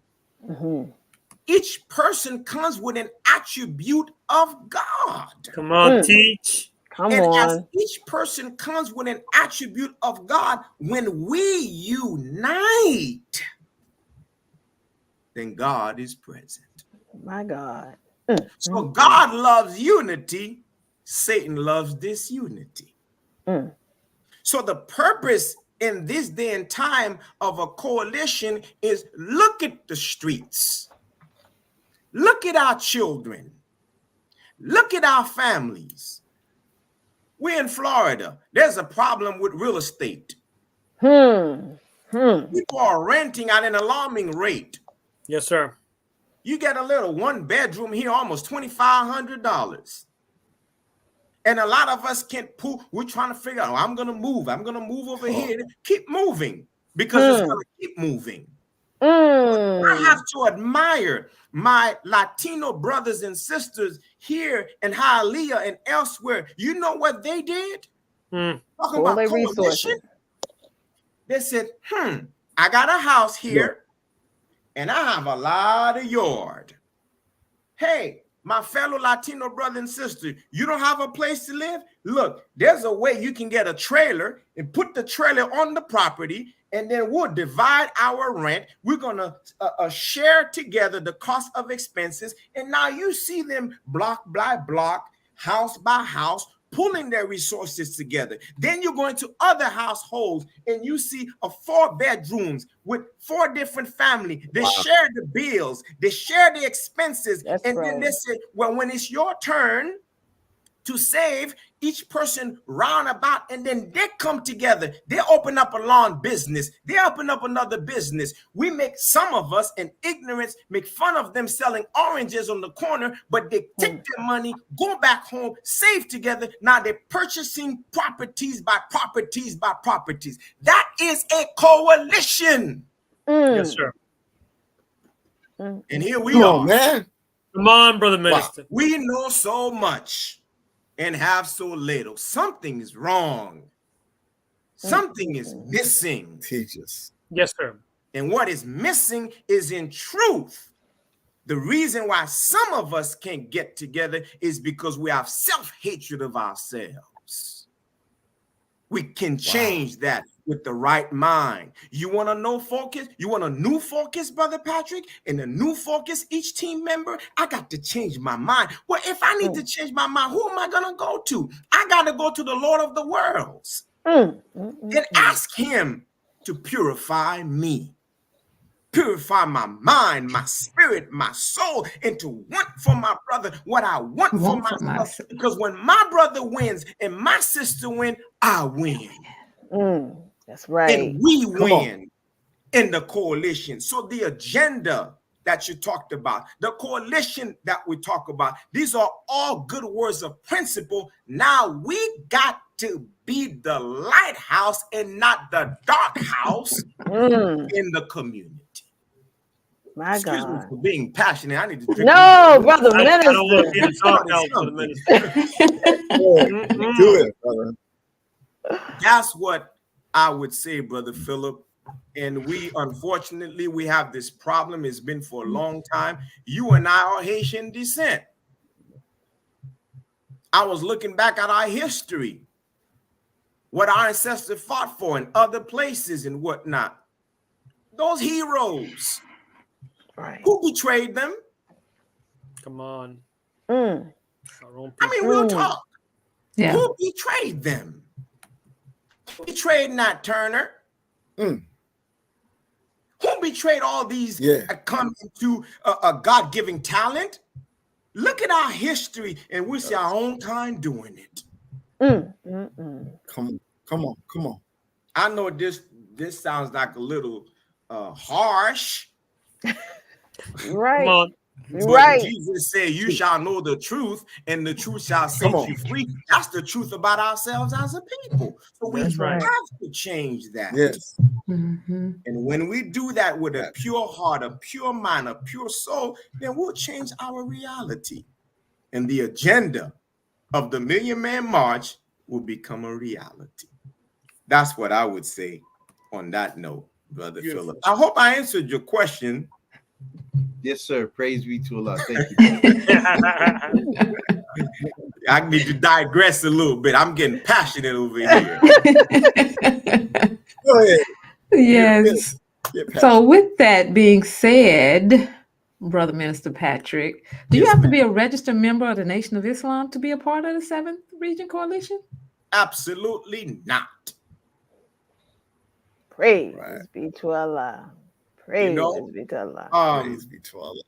each person comes with an attribute of God. Come on, teach. Come And as on. each person comes with an attribute of God, when we unite, then God is present. My God. So God loves unity, Satan loves disunity. So the purpose in this day and time of a coalition is look at the streets, look at our children, look at our families. We're in Florida. There's a problem with real estate. People are renting at an alarming rate. Yes, sir. You get a little one bedroom here, almost $2,500. And a lot of us can't pull. We're trying to figure out, I'm going to move. I'm going to move over here. Keep moving because it's going to keep moving. I have to admire my Latino brothers and sisters here in Hialeah and elsewhere. You know what they did? Talking about coalition. They said, I got a house here. And I have a lot of yard. Hey, my fellow Latino brother and sister, you don't have a place to live? Look, there's a way you can get a trailer and put the trailer on the property, and then we'll divide our rent. We're going to share together the cost of expenses. And now you see them block by block, house by house, pulling their resources together. Then you're going to other households and you see 4 bedrooms with 4 different families. They share the bills, they share the expenses. Then they say, well, when it's your turn to save, each person round about, and then they come together. They open up a lawn business. They open up another business. We make some of us in ignorance make fun of them selling oranges on the corner, but they take their money, go back home, save together. Now they're purchasing properties by properties by properties. That is a coalition. Yes, sir. And here we are, man. Come on, brother minister. We know so much and have so little. Something is wrong. Something is missing. Teach us. Yes, sir. And what is missing is, in truth, the reason why some of us can't get together is because we have self-hatred of ourselves. We can change that with the right mind. You want to know focus? You want a new focus, Brother Patrick? And a new focus, each team member? I got to change my mind. Well, if I need to change my mind, who am I going to go to? I got to go to the Lord of the worlds and ask him to purify me. Purify my mind, my spirit, my soul, and to want for my brother what I want for myself. Because when my brother wins and my sister wins, I win. That's right. And we win in the coalition. So the agenda that you talked about, the coalition that we talk about, these are all good words of principle. Now we got to be the lighthouse and not the dark house in the community. My Excuse God. me for being passionate. I need to drink. No, brother I minister. don't want you to talk now for the minister. Do it, brother. That's what I would say, Brother Philip. And we, unfortunately, we have this problem. It's been for a long time. You and I are Haitian descent. I was looking back at our history, what our ancestors fought for in other places and whatnot. Those heroes. Right. Who betrayed them? Come on. Mm. Our own I mean, people. real talk. Yeah. Who betrayed them? Who betrayed Nat Turner? Mm. Who betrayed all these Yeah. that come into a God-given talent? Look at our history, and we see our own kind doing it. Come on. I know this sounds like a little harsh. Right. Come on. But Right. Jesus said, you shall know the truth, and the truth shall set you free. That's the truth about ourselves as a people. So we That's right. have to change that. Yes. Mm-hmm. And when we do that with a pure heart, a pure mind, a pure soul, then we'll change our reality. And the agenda of the Million Man March will become a reality. That's what I would say on that note, Brother Philip. I hope I answered your question. Yes, sir. Praise be to Allah. Thank you. I need to digress a little bit. I'm getting passionate over here. Go ahead. Yes. Yeah, So with that being said, Brother Minister Patrick, do you Yes, have to ma'am. be a registered member of the Nation of Islam to be a part of the 7th Region Coalition? Absolutely not. Praise Right. be to Allah. Praise know, be to Allah. Praise be to Allah.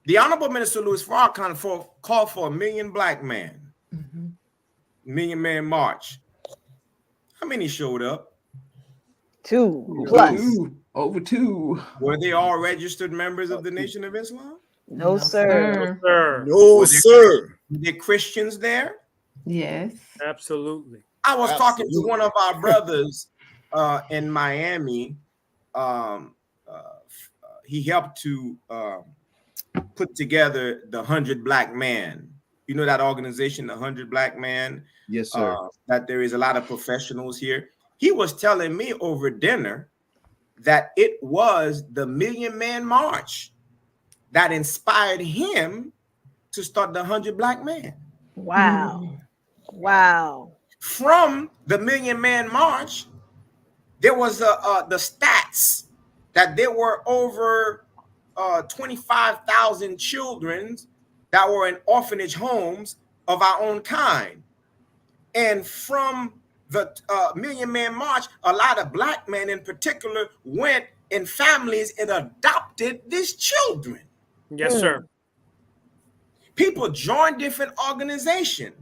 The Honorable Minister Louis Farrakhan called for 1 million black men, Mhm. Million Man March. How many showed up? 2 plus. Over 2. Were they all registered members of the Nation of Islam? No, sir. Sir. No, sir. Were there Christians there? Yes. Absolutely. I was talking to Absolutely. one of our brothers in Miami. He helped to put together the 100 Black Man. You know that organization, the 100 Black Man? Yes, sir. That there is a lot of professionals here. He was telling me over dinner that it was the Million Man March that inspired him to start the 100 Black Man. Wow. Wow. From the Million Man March, there was the stats that there were over 25,000 children that were in orphanage homes of our own kind. And from the Million Man March, a lot of black men in particular went in families and adopted these children. Yes, sir. People join different organizations.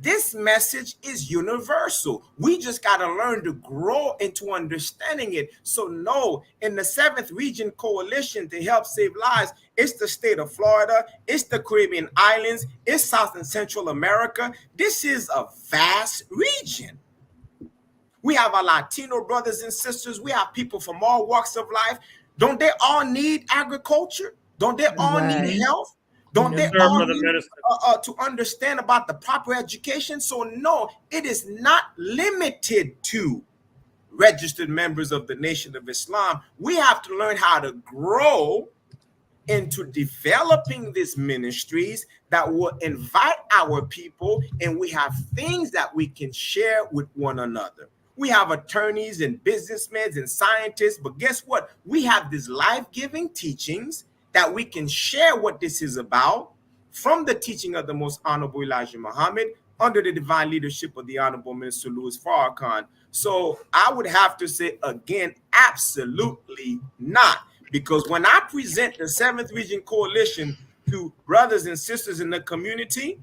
This message is universal. We just got to learn to grow into understanding it. So no, in the 7th Region Coalition to help save lives, it's the state of Florida, it's the Caribbean islands, it's South and Central America. This is a vast region. We have our Latino brothers and sisters. We have people from all walks of life. Don't they all need agriculture? Don't they all need health? Don't they Sir, all Brother need Minister. to understand about the proper education? So no, it is not limited to registered members of the Nation of Islam. We have to learn how to grow into developing these ministries that will invite our people, and we have things that we can share with one another. We have attorneys and businessmen and scientists, but guess what? We have these life-giving teachings that we can share what this is about from the teaching of the Most Honorable Elijah Muhammad under the divine leadership of the Honorable Minister Louis Farrakhan. So I would have to say again, absolutely not. Because when I present the 7th Region Coalition to brothers and sisters in the community,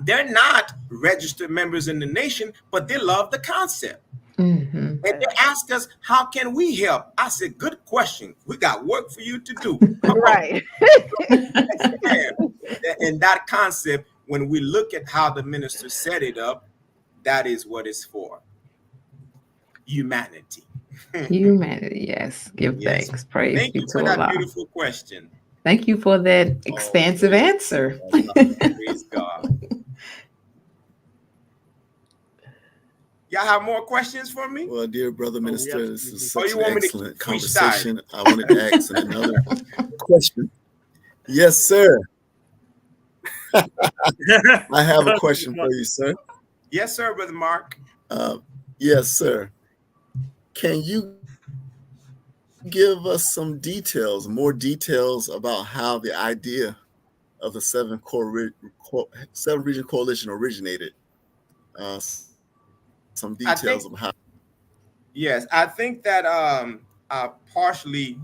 they're not registered members in the nation, but they love the concept. And they ask us, how can we help? I said, good question. We got work for you to do. Right. And that concept, when we look at how the minister set it up, that is what it's for. Humanity. Humanity, yes. Give Yes. thanks. Praise Thank be you to for that Allah. beautiful question. Thank you for that expansive answer. Praise God. Y'all have more questions for me? Well, dear brother minister, this is such you an want me to excellent freestyle? conversation. I wanted to ask another question. Yes, sir. I have a question for you, sir. Yes, sir, Brother Mark. Yes, sir. Can you give us some details, more details about how the idea of the 7 Region Coalition originated? Some details of how. Yes, I think that I partially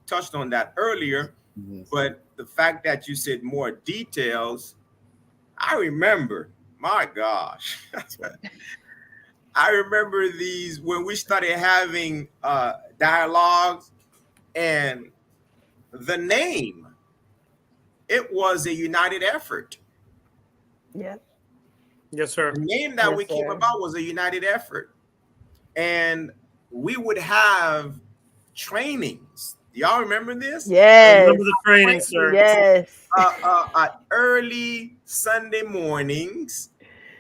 touched on that earlier, but the fact that you said more details, I remember, my gosh. I remember these when we started having dialogues, and the name, it was a united effort. Yeah. Yes, sir. The name that we came about was a united effort. And we would have trainings. Do y'all remember this? Yes. I remember the training, sir. Yes. Early Sunday mornings,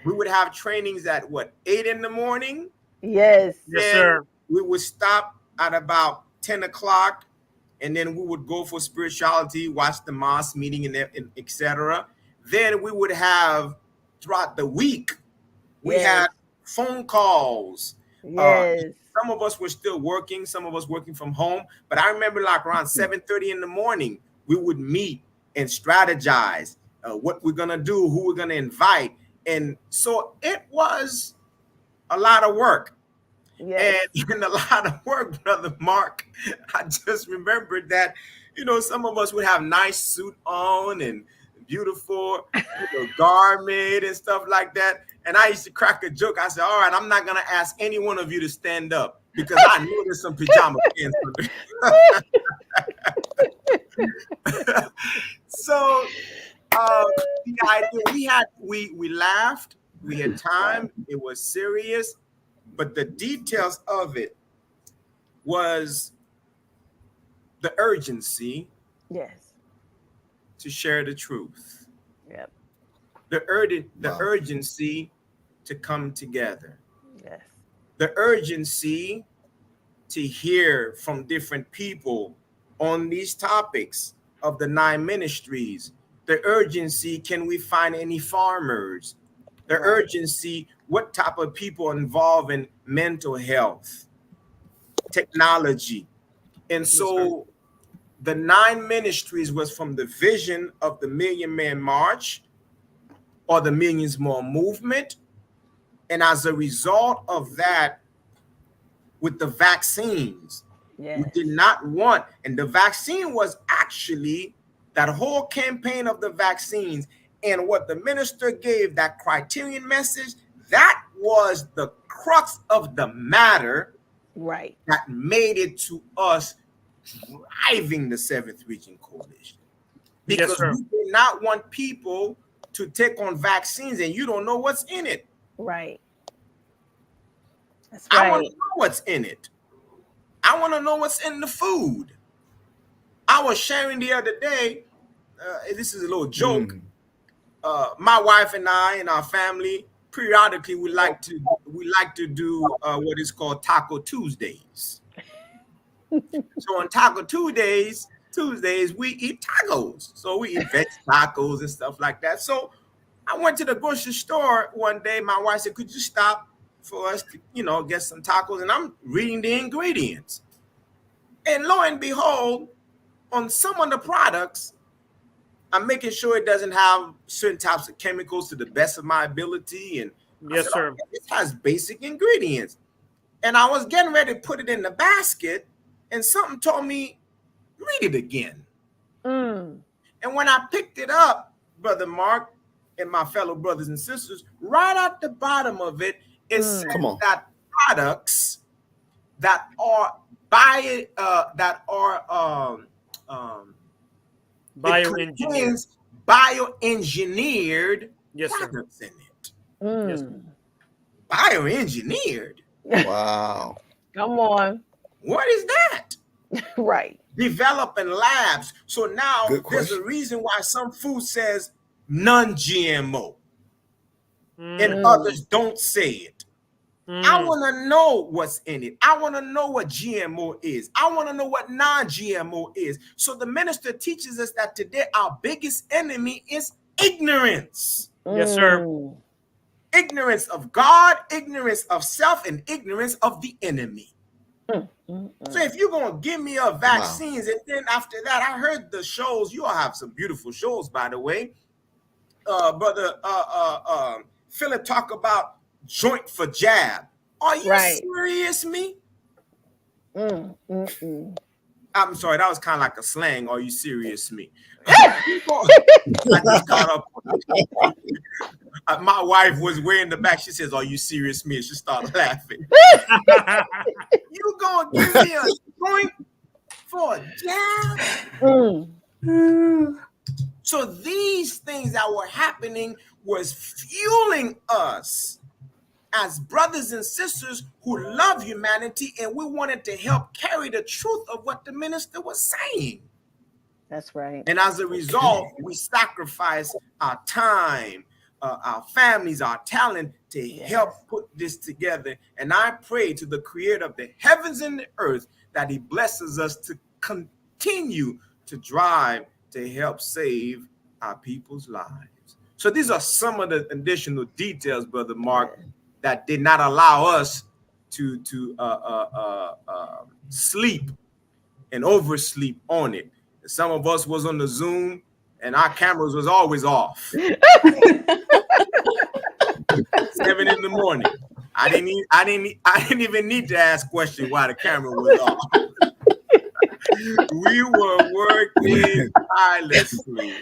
we would have trainings at 8 in the morning? Yes. Yes, sir. We would stop at about 10 o'clock, and then we would go for spirituality, watch the mosque meeting, and etc. Then we would have, throughout the week, we had phone calls. Yes. Some of us were still working, some of us working from home. But I remember like around 7:30 in the morning, we would meet and strategize what we're going to do, who we're going to invite. And so it was a lot of work. Yes. And a lot of work, Brother Mark. I just remembered that, some of us would have nice suit on and beautiful garment and stuff like that. And I used to crack a joke. I said, all right, I'm not going to ask any one of you to stand up because I know there's some pajama pants for me. So the idea, we laughed, we had time, it was serious, but the details of it was the urgency to share the truth. Yep. The urgency to come together. Yes. The urgency to hear from different people on these topics of the 9 ministries. The urgency, can we find any farmers? The urgency, what type of people are involved in mental health, technology. And so the 9 ministries was from the vision of the Million Man March or the Millions More movement. And as a result of that, with the vaccines, we did not want, and the vaccine was actually that whole campaign of the vaccines, and what the minister gave, that criterion message, that was the crux of the matter that made it to us driving the 7th Region Coalition. Because we did not want people to take on vaccines and you don't know what's in it. Right. That's I want to know what's in it. I want to know what's in the food. I was sharing the other day, this is a little joke. My wife and I and our family, periodically we like to do what is called Taco Tuesdays. So on Taco Tuesdays, Tuesdays we eat tacos. So we eat veg tacos and stuff like that. So I went to the grocery store one day. My wife said, "Could you stop for us to, get some tacos?" And I'm reading the ingredients. And lo and behold, on some of the products, I'm making sure it doesn't have certain types of chemicals to the best of my ability. And Yes, sir. "Okay, it has basic ingredients." And I was getting ready to put it in the basket, and something told me, "Read it again." Mm. And when I picked it up, Brother Mark and my fellow brothers and sisters, right at the bottom of it, it said that products that are bioengineered Yes, sir. products in it. Yes. Bioengineered. Wow. Come on. What is that? Right. Develop in labs. So now there's a reason why some food says non-GMO and others don't say it. I want to know what's in it. I want to know what GMO is. I want to know what non-GMO is. So the minister teaches us that today our biggest enemy is ignorance. Yes, sir. Ignorance of God, ignorance of self, and ignorance of the enemy. So if you're going to give me a vaccines, and then after that, I heard the shows. You all have some beautiful shows, by the way. Brother Philip talk about joint for jab. Are you serious, me? Mm. I'm sorry, that was kind of like a slang. Are you serious, me? I just caught up. My wife was way in the back. She says, "Are you serious, me?" And she started laughing. You gonna give me a joint for a jab? So these things that were happening was fueling us as brothers and sisters who love humanity, and we wanted to help carry the truth of what the minister was saying. That's right. And as a result, we sacrifice our time, our families, our talent to help put this together. And I pray to the creator of the heavens and the earth that he blesses us to continue to drive to help save our people's lives. So these are some of the additional details, Brother Mark, that did not allow us to sleep and oversleep on it. Some of us was on the Zoom and our cameras was always off. 7 in the morning. I didn't even need to ask questions why the camera was off. We were working tirelessly.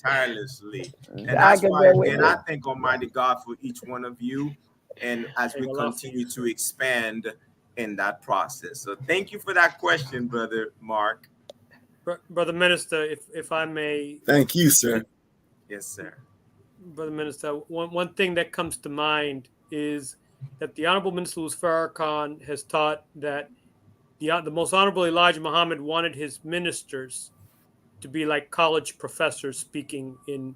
Tirelessly. And that's why, again, I thank Almighty God for each one of you. And as we continue to expand in that process. So thank you for that question, Brother Mark. Brother Minister, if I may. Thank you, sir. Yes, sir. Brother Minister, one thing that comes to mind is that the Honorable Minister Louis Farrakhan has taught that the Most Honorable Elijah Muhammad wanted his ministers to be like college professors speaking in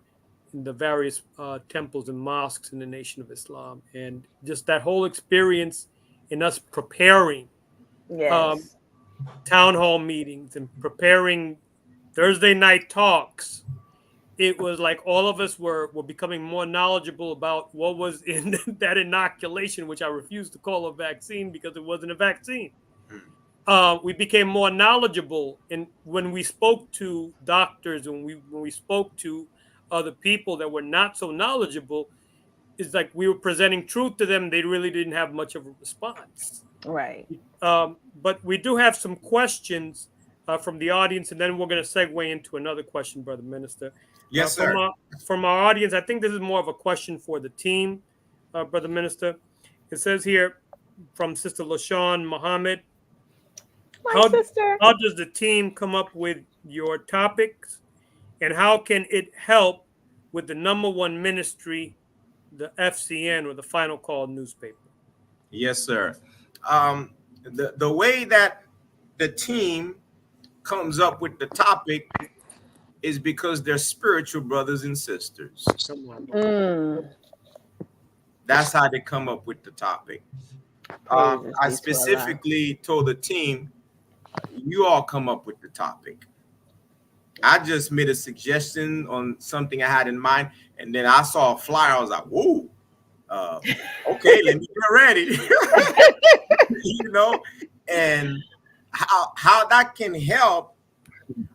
the various temples and mosques in the Nation of Islam. And just that whole experience in us preparing town hall meetings and preparing Thursday night talks, it was like all of us were becoming more knowledgeable about what was in that inoculation, which I refuse to call a vaccine because it wasn't a vaccine. We became more knowledgeable, and when we spoke to doctors and when we spoke to other people that were not so knowledgeable, it's like we were presenting truth to them. They really didn't have much of a response. Right. But we do have some questions from the audience, and then we're going to segue into another question, Brother Minister. Yes, sir. From our audience, I think this is more of a question for the team, Brother Minister. It says here from Sister LaShawn Muhammad. How does the team come up with your topics, and how can it help with the #1 ministry, the FCN, or the Final Call newspaper? Yes, sir. The way that the team comes up with the topic is because they're spiritual brothers and sisters. That's how they come up with the topic. I specifically told the team, You all come up with the topic. I just made a suggestion on something I had in mind, and then I saw a flyer. I was like, whoa, okay, let me get ready. You know, and how that can help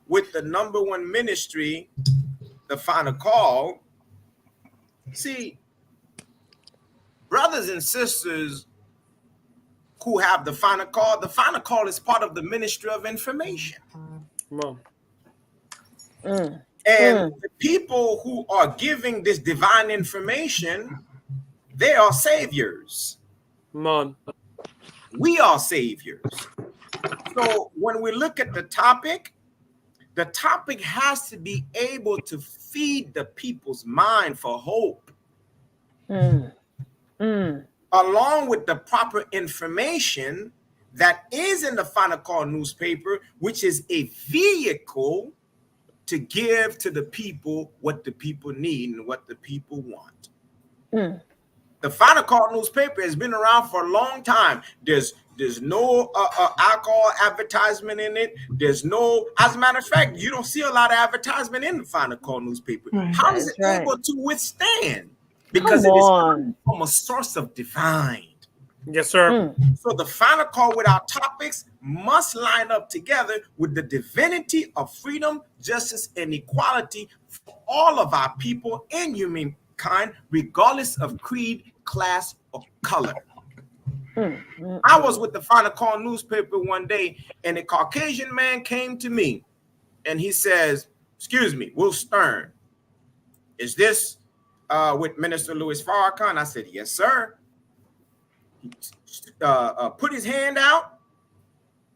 with the number one ministry, the Final Call. See, brothers and sisters who have the Final Call is part of the ministry of information. Come on. And the people who are giving this divine information, they are saviors. Come on. We are saviors. So when we look at the topic has to be able to feed the people's mind for hope. Along with the proper information that is in the Final Call newspaper, which is a vehicle to give to the people what the people need and what the people want. The Final Call newspaper has been around for a long time. There's no alcohol advertisement in it. There's no, as a matter of fact, you don't see a lot of advertisement in the Final Call newspaper. How is it able to withstand? Because it is coming from a source of divine. Yes, sir. So the Final Call with our topics must line up together with the divinity of freedom, justice, and equality for all of our people and humankind, regardless of creed, class, or color. I was with the Final Call newspaper one day, and a Caucasian man came to me, and he says, "Excuse me, Will Stern, is this with Minister Louis Farrakhan?" I said, "Yes, sir." He put his hand out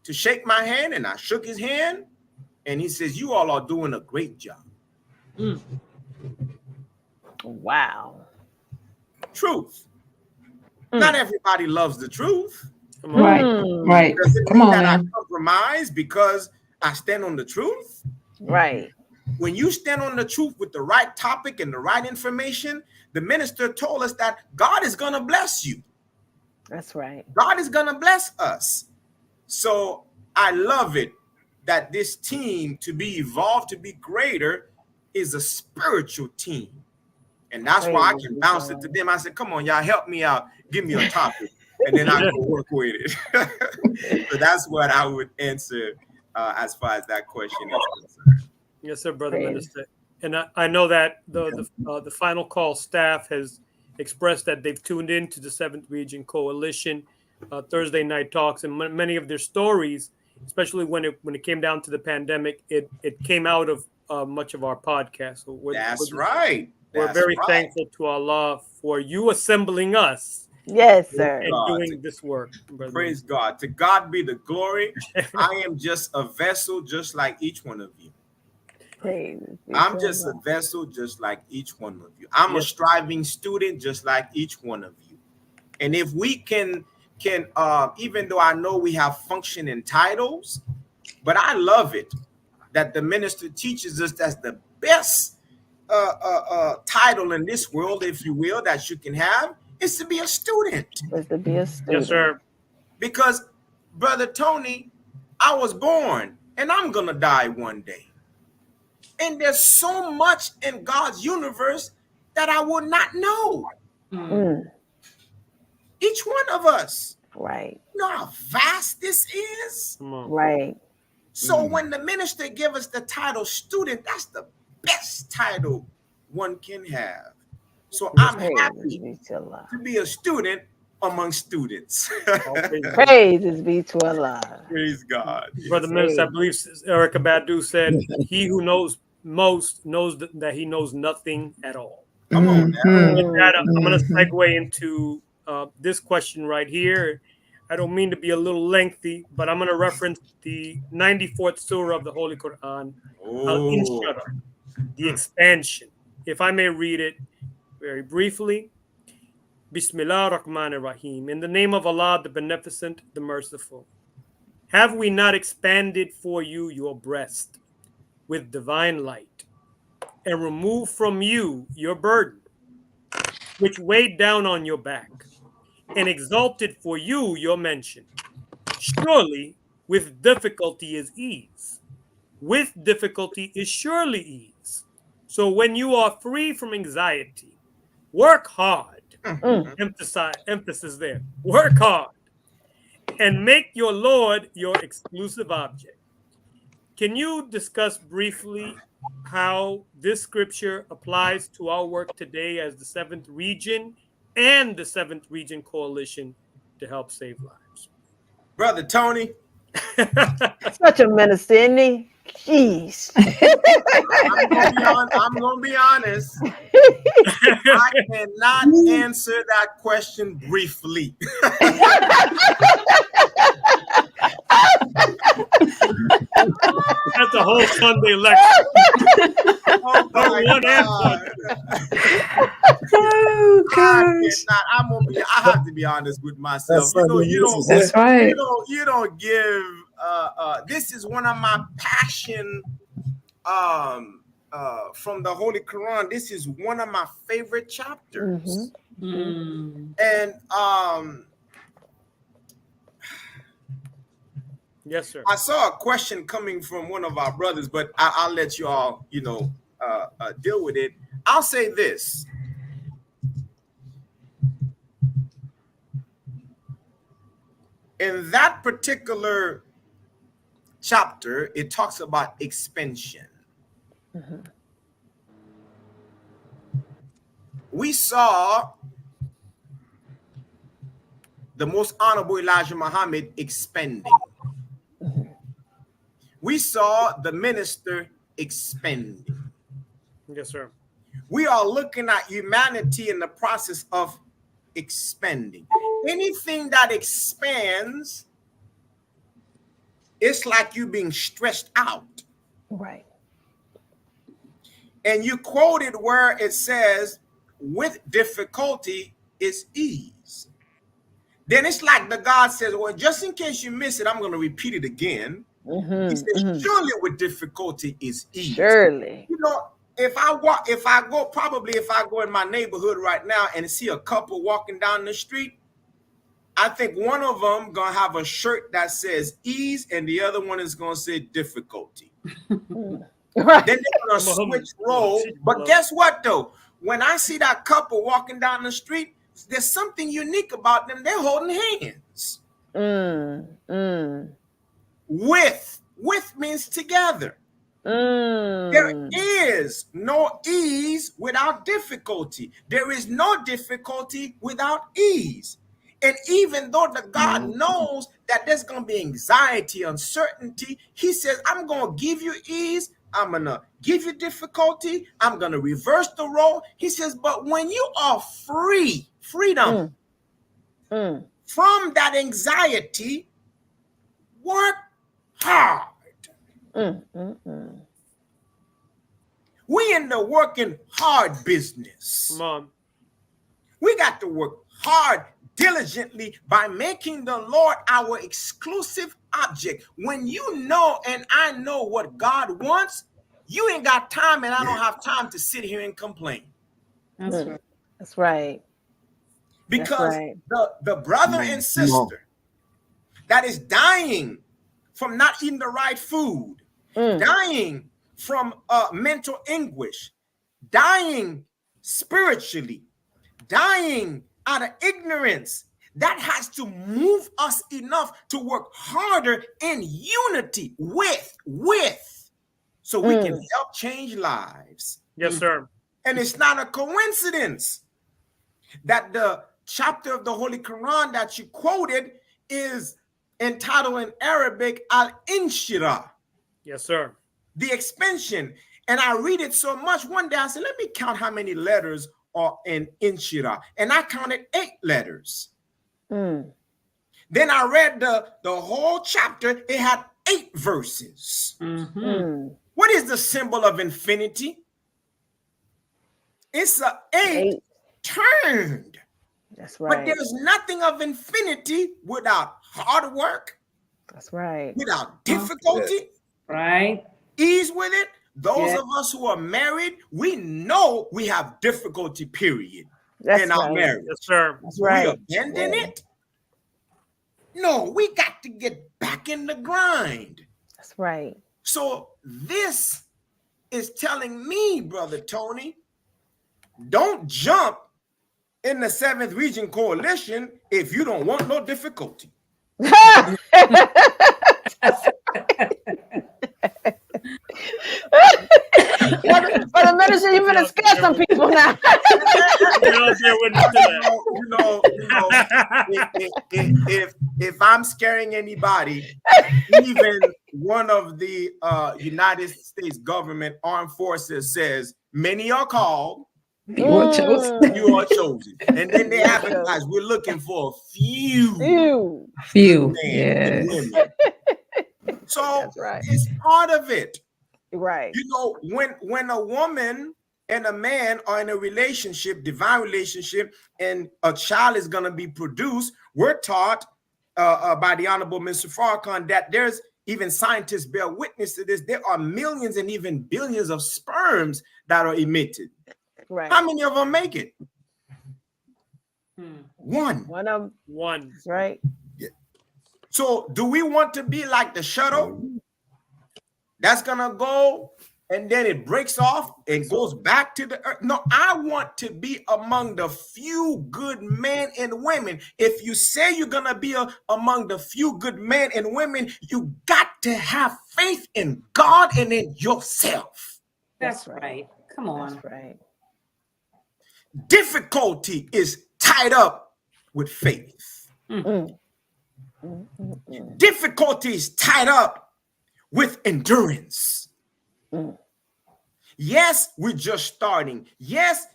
to shake my hand, and I shook his hand, and he says, "You all are doing a great job." Wow. Truth. Not everybody loves the truth. Right. Does it Come mean on, that man. I compromise because I stand on the truth? Right. When you stand on the truth with the right topic and the right information, the minister told us that God is going to bless you. That's right. God is going to bless us. So I love it that this team, to be evolved, to be greater, is a spiritual team. And that's why I can bounce it to them. I said, come on, y'all, help me out. Give me a topic. And then I go work with it. So that's what I would answer as far as that question is concerned. Yes, sir, Brother Minister. And I know that the Final Call staff has expressed that they've tuned in to the 7th Region Coalition Thursday night talks, and many of their stories, especially when it came down to the pandemic, it came out of much of our podcast. So we're very thankful to Allah for you assembling us. Yes, sir. And doing this work. Brother. Praise God. To God be the glory. I am just a vessel just like each one of you. I'm just a vessel just like each one of you. I'm a striving student just like each one of you. And if we can even though I know we have functioning titles, but I love it that the minister teaches us that's the best title in this world, if you will, that you can have, is to be a student. Is to be a student. Yes, sir. Because, Brother Tony, I was born and I'm going to die one day. And there's so much in God's universe that I will not know. Each one of us. Right. You know how vast this is? Right. So when the minister give us the title student, that's the best title one can have. So I'm happy to be a student among students. Praises be to Allah. Praise God. Brother Minister, I believe Erica Badu said, he who knows most knows that he knows nothing at all. Come on now. With that, I'm going to segue into this question right here. I don't mean to be a little lengthy, but I'm going to reference the 94th surah of the Holy Quran, Al-Inshirah, the expansion. If I may read it very briefly. Bismillah ar-Rahman ar-Rahim. In the name of Allah, the Beneficent, the Merciful. Have we not expanded for you your breast with divine light and removed from you your burden, which weighed down on your back, and exalted for you your mention? Surely With difficulty is ease. With difficulty is surely ease. So when you are free from anxiety, work hard. Emphasis there. Work hard. And make your Lord your exclusive object. Can you discuss briefly how this scripture applies to our work today as the 7th Region and the 7th Region Coalition to help save lives? Brother Tony. Such a minister, isn't he? Jeez. I'm gonna be honest. I cannot answer that question briefly. That's a whole Sunday lecture. Oh my One God. Oh, gosh. I have to be honest with myself. That's right. You don't give. This is one of my passion. From the Holy Quran. This is one of my favorite chapters. And yes, sir. I saw a question coming from one of our brothers, but I'll let you all, deal with it. I'll say this. In that particular chapter, it talks about expansion. We saw the most honorable Elijah Muhammad expanding. We saw the minister expanding. Yes, sir. We are looking at humanity in the process of expanding. Anything that expands, it's like you being stretched out. Right. And you quoted where it says, with difficulty is ease. Then it's like the God says, well, just in case you miss it, I'm going to repeat it again. He says, surely with difficulty is ease. Surely. If I go in my neighborhood right now and see a couple walking down the street, I think one of them going to have a shirt that says ease and the other one is going to say difficulty. Right. Then they're going to switch roles. But guess what, though? When I see that couple walking down the street, there's something unique about them. They're holding hands. With means together. There is no ease without difficulty. There is no difficulty without ease. And even though the God knows that there's going to be anxiety, uncertainty, he says, I'm going to give you ease. I'm going to give you difficulty. I'm going to reverse the role. He says, but when you are freedom from that anxiety, work hard. We in the working hard business. Come on. We got to work hard diligently by making the Lord our exclusive object. When you know and I know what God wants, you ain't got time and I don't have time to sit here and complain. That's right. That's right. Because the brother and sister that is dying from not eating the right food, dying from mental anguish, dying spiritually, dying out of ignorance, that has to move us enough to work harder in unity with, so we can help change lives. Yes, sir. And it's not a coincidence that the chapter of the Holy Quran that you quoted is entitled in Arabic Al-Inshirah. Yes, sir. The expansion. And I read it so much. One day I said, let me count how many letters are in Inshirah. And I counted 8 letters. Then I read the whole chapter. It had 8 verses. What is the symbol of infinity? It's a 8 turned. That's right. But there's nothing of infinity without hard work. That's right. Without difficulty. Right. Ease with it. Those of us who are married, we know we have difficulty, period. That's in our marriage. Yes, sir. That's right. We abandon it. No, we got to get back in the grind. That's right. So this is telling me, Brother Tony, don't jump in the 7th Region Coalition if you don't want no difficulty. For the minister, you're gonna scare some people now. If I'm scaring anybody, even one of the United States government armed forces says, many are called, You are chosen. you are chosen. And then they advertise, we're looking for a few. Few. men Yes. and women. So That's right. it's part of it. Right. You know, when a woman and a man are in a relationship, divine relationship, and a child is going to be produced, we're taught by the Honorable Mr. Farrakhan that there's even scientists bear witness to this. There are millions and even billions of sperms that are emitted. Right. How many of them make it? One. One of them. One. That's right. So do we want to be like the shuttle that's gonna go and then it breaks off and goes back to the earth? No, I want to be among the few good men and women. If you say you're gonna be among the few good men and women, you got to have faith in God and in yourself. That's right. Come on. That's right. Difficulty is tied up with faith. Difficulty is tied up with endurance. Yes, we're just starting. Yes,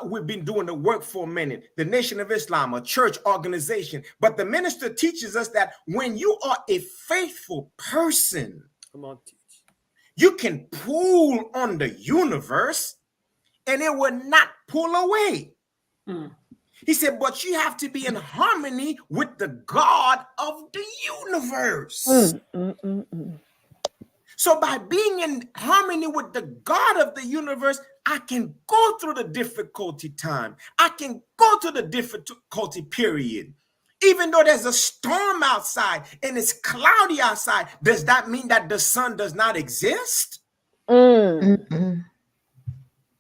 we've been doing the work for a minute. The Nation of Islam, a church organization. But the minister teaches us that when you are a faithful person, Come on, teach. you can pull on the universe and it will not pull away. He said, but you have to be in harmony with the God of the universe. So by being in harmony with the God of the universe, I can go through the difficulty time. I can go through the difficulty period. Even though there's a storm outside and it's cloudy outside, does that mean that the sun does not exist?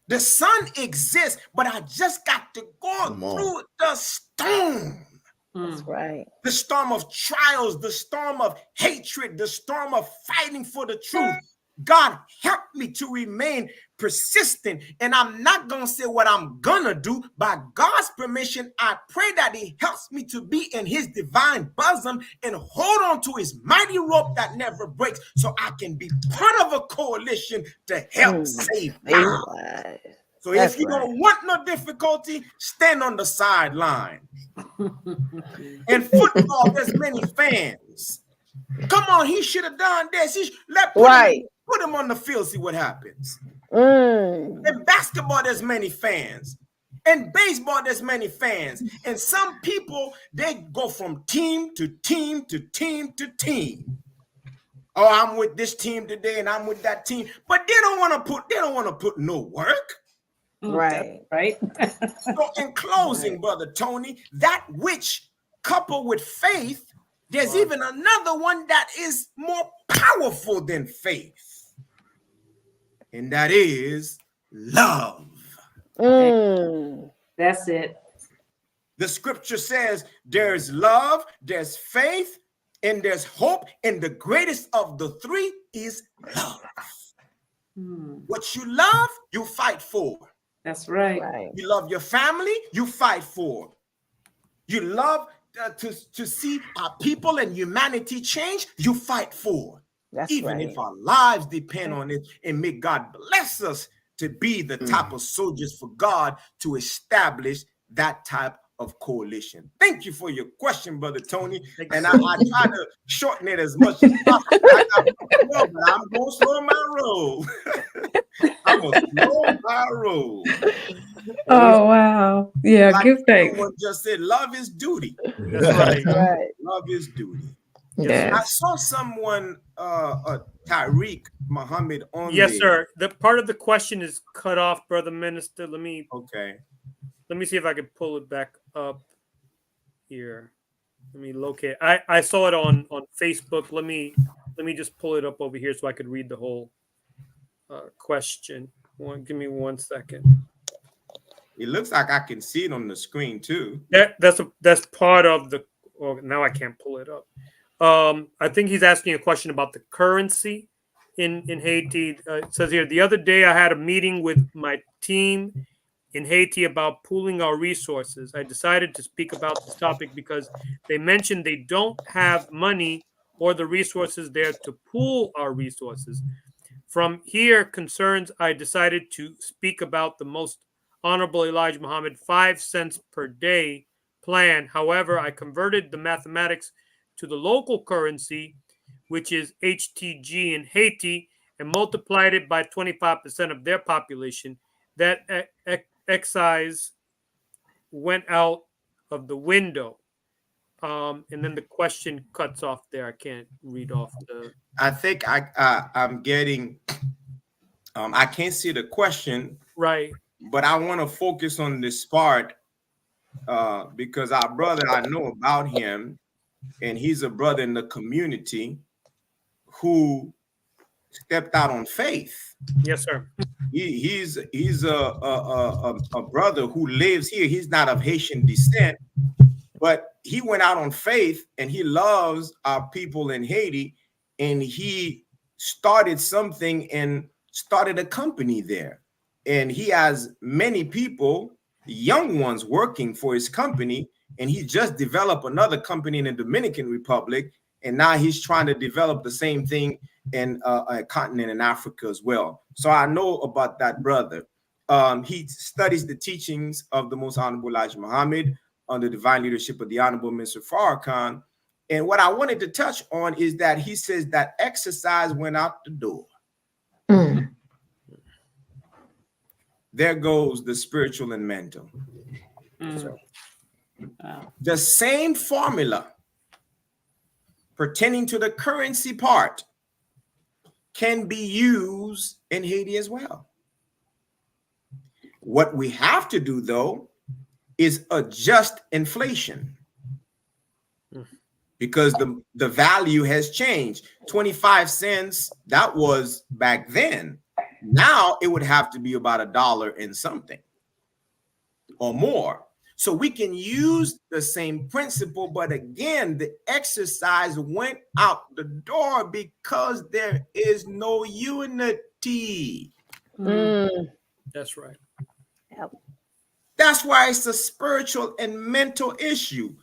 The sun exists, but I just got to go through the storm. That's right. The storm of trials, the storm of hatred, the storm of fighting for the truth. God help me to remain persistent. And I'm not going to say what I'm going to do. By God's permission, I pray that he helps me to be in his divine bosom and hold on to his mighty rope that never breaks so I can be part of a coalition to help save lives. So That's if you right. don't want no difficulty, stand on the sideline. In football, there's many fans. Come on, he should have done this. Put him on the field, see what happens. In basketball, there's many fans. In baseball, there's many fans. And some people, they go from team to team to team to team. Oh, I'm with this team today and I'm with that team. But they don't want to put no work. Right. Right. So in closing, Brother Tony, that which coupled with faith, there's even another one that is more powerful than faith. And that is love. That's it. The scripture says there's love, there's faith, and there's hope. And the greatest of the three is love. What you love, you fight for. That's right. You love your family, you fight for. You love to see our people and humanity change, you fight for. That's Even right. if our lives depend on it, and may God bless us to be the type of soldiers for God to establish that type of coalition. Thank you for your question, Brother Tony. And I try to shorten it as much as possible. But I'm going to slow my roll. I'm going to slow my roll. Oh, wow. Yeah, Like give thanks. someone just said, love is duty. That's right. Love is duty. Yes. I saw someone, Tariq Muhammad on Yes, there. sir. The part of the question is cut off, Brother Minister. Let me see if I can pull it back up here. Let me locate. I saw it on Facebook. Let me just pull it up over here so I could read the whole question. Give me 1 second. It looks like I can see it on the screen too. That's part of the. Oh, now I can't pull it up. I think he's asking a question about the currency in Haiti. It says here, the other day I had a meeting with my team in Haiti about pooling our resources. I decided to speak about this topic because they mentioned they don't have money or the resources there to pool our resources. From here concerns, I decided to speak about the Most Honorable Elijah Muhammad 5 cents per day plan. However, I converted the mathematics to the local currency, which is HTG in Haiti, and multiplied it by 25% of their population. That excise went out of the window. And then the question cuts off there. I can't read off the. I think I'm getting. I can't see the question. Right. But I want to focus on this part because our brother, I know about him, and he's a brother in the community who stepped out on faith. Yes, sir. He's a brother who lives here. He's not of Haitian descent, but he went out on faith, and he loves our people in Haiti, and he started something and started a company there. And he has many people, young ones, working for his company. And he just developed another company in the Dominican Republic. And now he's trying to develop the same thing in a continent in Africa as well. So I know about that brother. He studies the teachings of the Most Honorable Elijah Muhammad under the divine leadership of the Honorable Mr. Farrakhan. And what I wanted to touch on is that he says that exercise went out the door. Mm. There goes the spiritual and mental. So, the same formula pertaining to the currency part can be used in Haiti as well. What we have to do, though, is adjust inflation because the value has changed. 25 cents, that was back then. Now it would have to be about $1 and something or more. So we can use the same principle, but again, the exercise went out the door because there is no unity. That's right. Yep. That's why it's a spiritual and mental issue.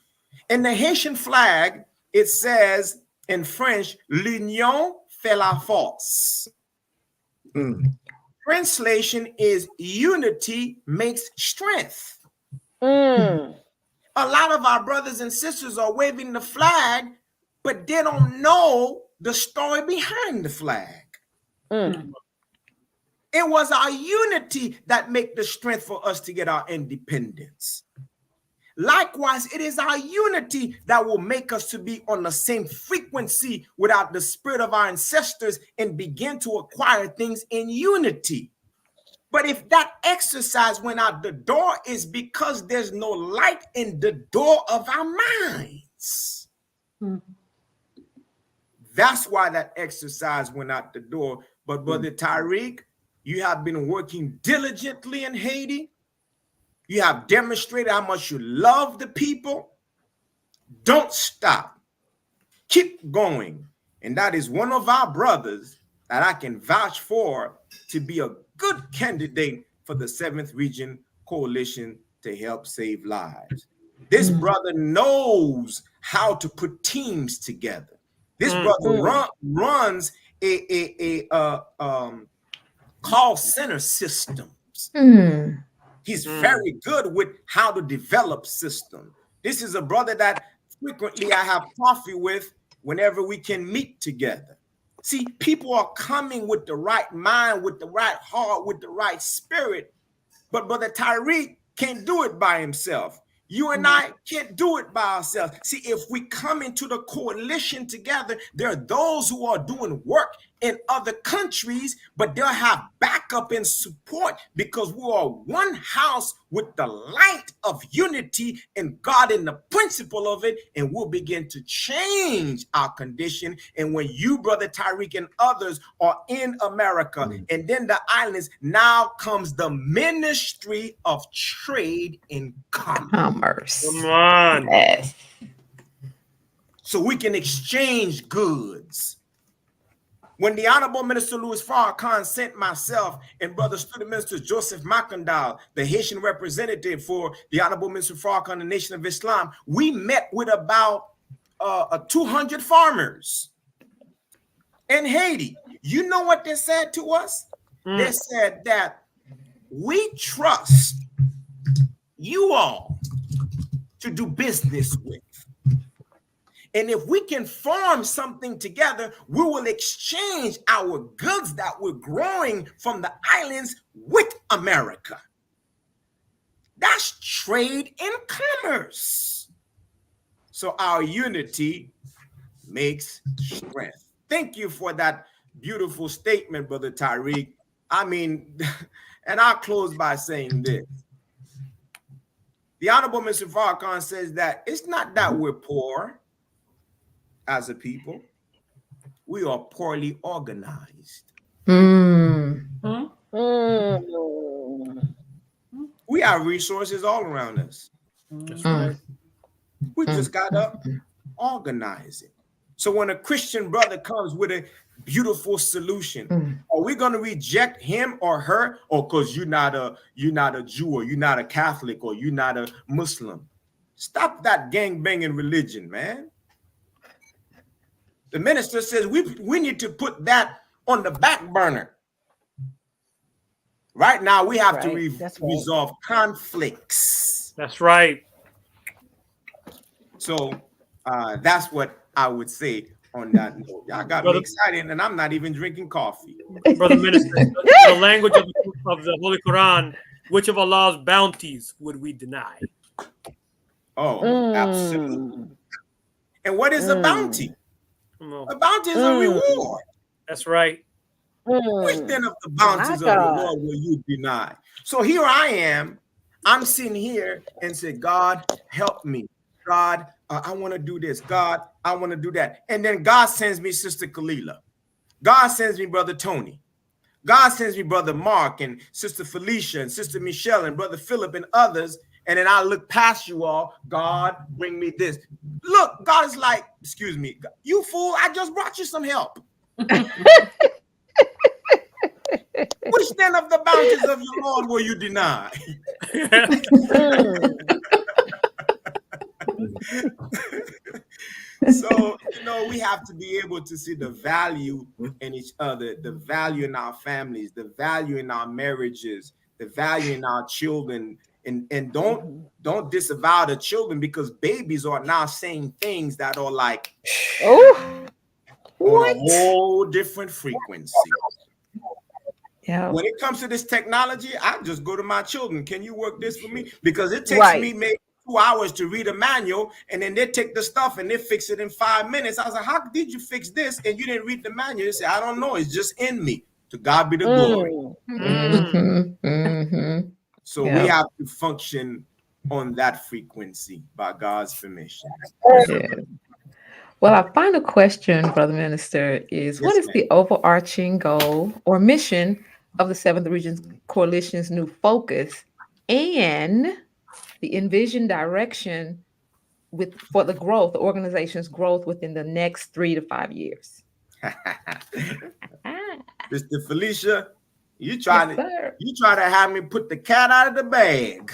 In the Haitian flag, it says in French, l'union fait la force. Translation is unity makes strength. A lot of our brothers and sisters are waving the flag, but they don't know the story behind the flag. It was our unity that made the strength for us to get our independence. Likewise, it is our unity that will make us to be on the same frequency without the spirit of our ancestors and begin to acquire things in unity. But if that exercise went out the door, is because there's no light in the door of our minds. That's why that exercise went out the door. But Brother Tariq, you have been working diligently in Haiti. You have demonstrated how much you love the people. Don't stop. Keep going. And that is one of our brothers that I can vouch for to be a good candidate for the 7th Region Coalition to help save lives. This brother knows how to put teams together. This brother runs a call center systems. He's very good with how to develop systems. This is a brother that frequently I have coffee with whenever we can meet together. See, people are coming with the right mind, with the right heart, with the right spirit. But Brother Tariq can't do it by himself. You and I can't do it by ourselves. See, if we come into the coalition together, there are those who are doing work in other countries, but they'll have backup and support because we are one house with the light of unity and God in the principle of it, and we'll begin to change our condition. And when you, Brother Tyreek, and others are in America and then the islands, now comes the ministry of trade and commerce. Come on. Yes. So we can exchange goods. When the Honorable Minister Louis Farrakhan sent myself and Brother Student Minister Joseph Makandal, the Haitian representative for the Honorable Minister Farrakhan, the Nation of Islam, we met with about 200 farmers in Haiti. You know what they said to us? They said that we trust you all to do business with. And if we can farm something together, we will exchange our goods that we're growing from the islands with America. That's trade and commerce. So our unity makes strength. Thank you for that beautiful statement, Brother Tyreek. I mean, and I'll close by saying this. The Honorable Mr. Farrakhan says that it's not that we're poor as a people, we are poorly organized. We have resources all around us. That's right. We just gotta organize it. So when a Christian brother comes with a beautiful solution, are we gonna reject him or her, or because you're not a Jew, or you're not a Catholic, or you're not a Muslim? Stop that gang banging religion, man. The minister says we need to put that on the back burner. Right now, we have to resolve conflicts. That's right. So that's what I would say on that note. Y'all got me excited, and I'm not even drinking coffee. Brother Minister, the language of the Holy Quran, which of Allah's bounties would we deny? Oh, absolutely. And what is a bounty? A bounty is a reward. That's right. Which then of the bounties of the Lord will you deny? So here I am. I'm sitting here and say, God, help me. God, I want to do this. God, I want to do that. And then God sends me Sister Kalila. God sends me Brother Tony. God sends me Brother Mark and Sister Felicia and Sister Michelle and Brother Philip and others. And then I look past you all. God, bring me this. Look, God is like, excuse me, you fool, I just brought you some help. Which then of the bounties of your Lord will you deny? So, we have to be able to see the value in each other, the value in our families, the value in our marriages, the value in our children. And don't disavow the children, because babies are now saying things that are like on a whole different frequency. Yeah. When it comes to this technology, I just go to my children. Can you work this for me? Because it takes me maybe 2 hours to read a manual, and then they take the stuff and they fix it in 5 minutes. I was like, how did you fix this? And you didn't read the manual. They say, I don't know. It's just in me. To God be the glory. So we have to function on that frequency by God's permission. Yeah. Well, our final question, Brother Minister, is what is the overarching goal or mission of the Seventh Region Coalition's new focus and the envisioned direction for the growth, the organization's growth within the next 3 to 5 years? Mr. Felicia, you try to have me put the cat out of the bag.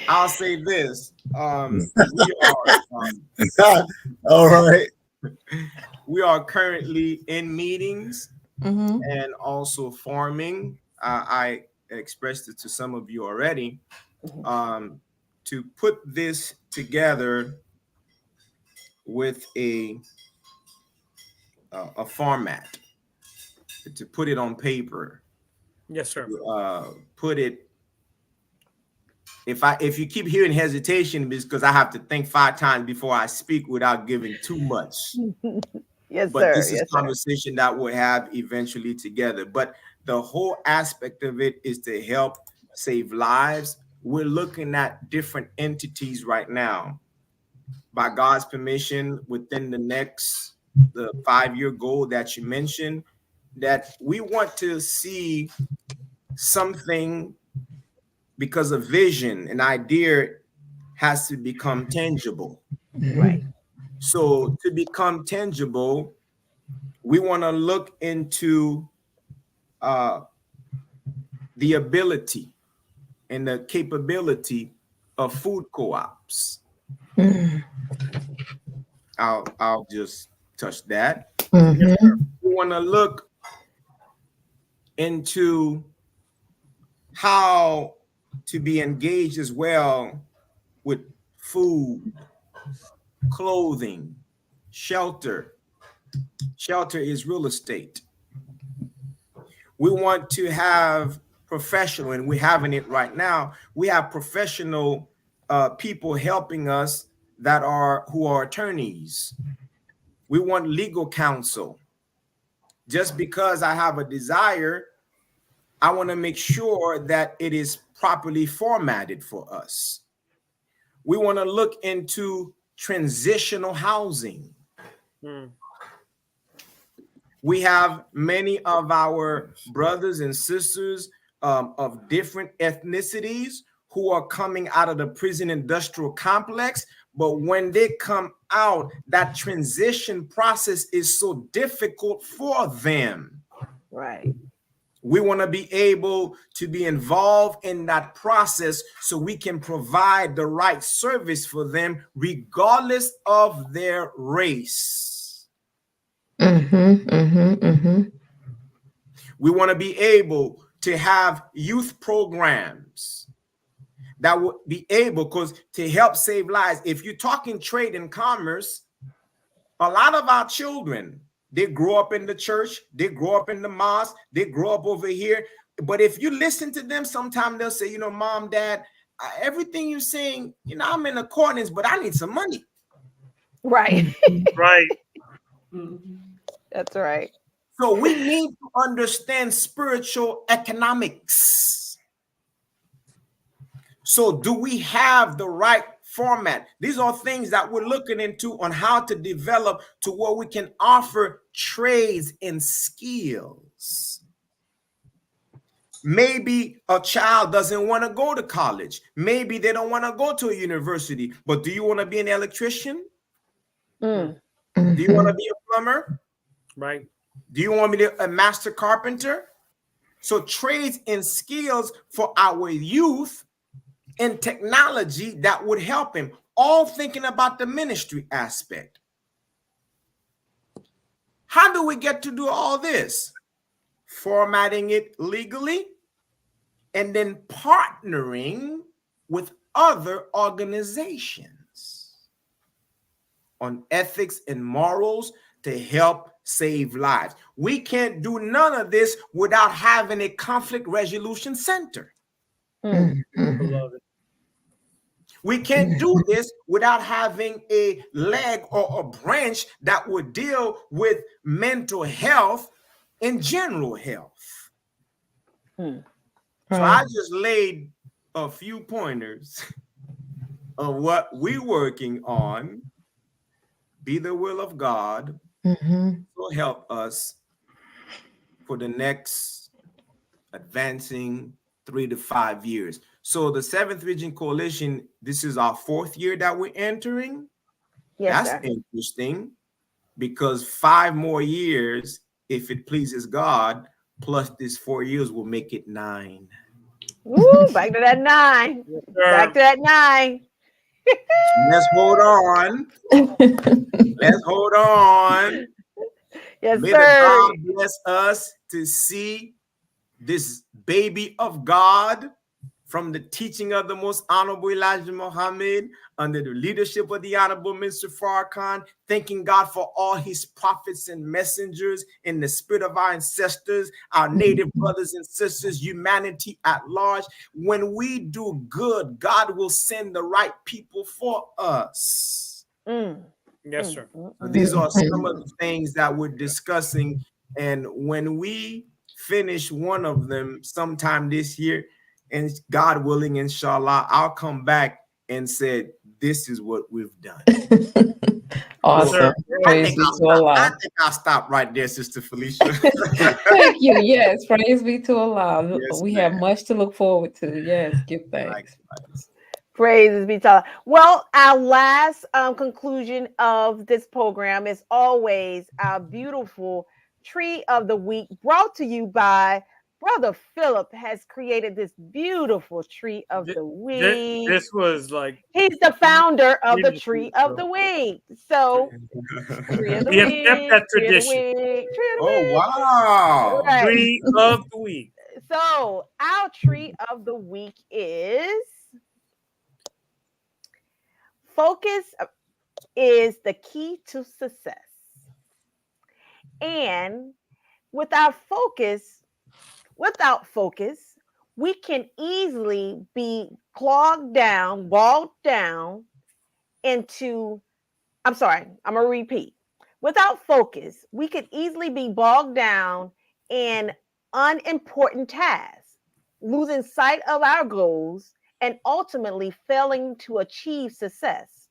I'll say this. All right. We are currently in meetings and also forming. I expressed it to some of you already. To put this together with a format, to put it on paper. Yes, sir. Put it if you keep hearing hesitation, it's because I have to think 5 times before I speak without giving too much. Yes, But sir. this is Yes, sir. conversation that we'll have eventually together. But the whole aspect of it is to help save lives. We're looking at different entities right now. By God's permission, within the 5-year goal that you mentioned, that we want to see something, because a vision, an idea has to become tangible. Right. So to become tangible, we want to look into the ability and the capability of food co-ops. I'll just touch that. Mhm. We want to look into how to be engaged as well with food, clothing, shelter. Shelter is real estate. We want to have professional, and we're having it right now. We have professional people helping us who are attorneys. We want legal counsel. Just because I have a desire, I want to make sure that it is properly formatted for us. We want to look into transitional housing. We have many of our brothers and sisters of different ethnicities who are coming out of the prison industrial complex. But when they come out, that transition process is so difficult for them. Right. We want to be able to be involved in that process so we can provide the right service for them, regardless of their race. We want to be able to have youth programs that would be able, because to help save lives, if you're talking trade and commerce, a lot of our children, they grow up in the church, they grow up in the mosque, they grow up over here. But if you listen to them, sometimes they'll say, Mom, Dad, everything you're saying, I'm in accordance, but I need some money. Right. Right. That's right. So we need to understand spiritual economics. So do we have the right format? These are things that we're looking into on how to develop to where we can offer trades and skills. Maybe a child doesn't want to go to college. Maybe they don't want to go to a university. But do you want to be an electrician? Do you want to be a plumber? Right. Do you want me to be a master carpenter? So trades and skills for our youth and technology that would help him, all thinking about the ministry aspect. How do we get to do all this? Formatting it legally and then partnering with other organizations on ethics and morals to help save lives. We can't do none of this without having a conflict resolution center. We can't do this without having a leg or a branch that would deal with mental health and general health. So I just laid a few pointers of what we're working on. Be the will of God will help us for the next advancing 3 to 5 years. So the 7th Region Coalition, this is our 4th year that we're entering. Yes, That's sir. interesting, because 5 more years, if it pleases God, plus this 4 years will make it 9. Woo, back to that 9. Back to that 9. Let's hold on. Let's hold on. Yes, May sir. the God bless us to see this baby of God from the teaching of the most honorable Elijah Muhammad, under the leadership of the Honorable Minister Farrakhan, thanking God for all his prophets and messengers in the spirit of our ancestors, our native brothers and sisters, humanity at large. When we do good, God will send the right people for us. Yes, sir. These are some of the things that we're discussing. And when we finish one of them sometime this year, and God willing, inshallah, I'll come back and say, this is what we've done. Awesome. I think I'll stop right there, Sister Felicia. Thank you. Yes, praise be to Allah. Yes, we ma'am. have much to look forward to. Yes, give thanks. Praises be to Allah. Well, our last conclusion of this program is always our beautiful Tree of the Week, brought to you by Brother Philip. Has created this beautiful Tree of the Week. This was like, he's the founder of the Tree of the Week. So Tree of the we have Week, kept that Tree of the tradition. Week, Tree of the Oh, Week. wow. Right. Tree of the Week. So our Tree of the Week is focus is the key to success. And without focus, we can easily be bogged down into, I'm going to repeat. Without focus, we could easily be bogged down in unimportant tasks, losing sight of our goals, and ultimately failing to achieve success.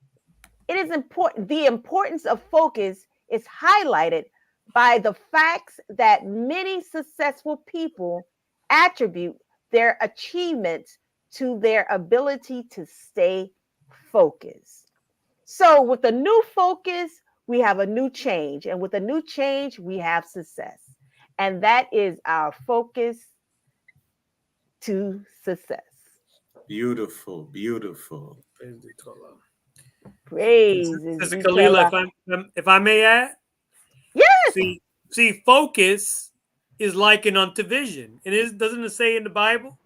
It is important. The importance of focus is highlighted by the facts that many successful people attribute their achievements to their ability to stay focused. So with a new focus, we have a new change. And with a new change, we have success. And that is our focus to success. Beautiful, beautiful. Praises. Sister Kalila, if I may add. Yes. See, focus is likened unto vision. And doesn't it say in the Bible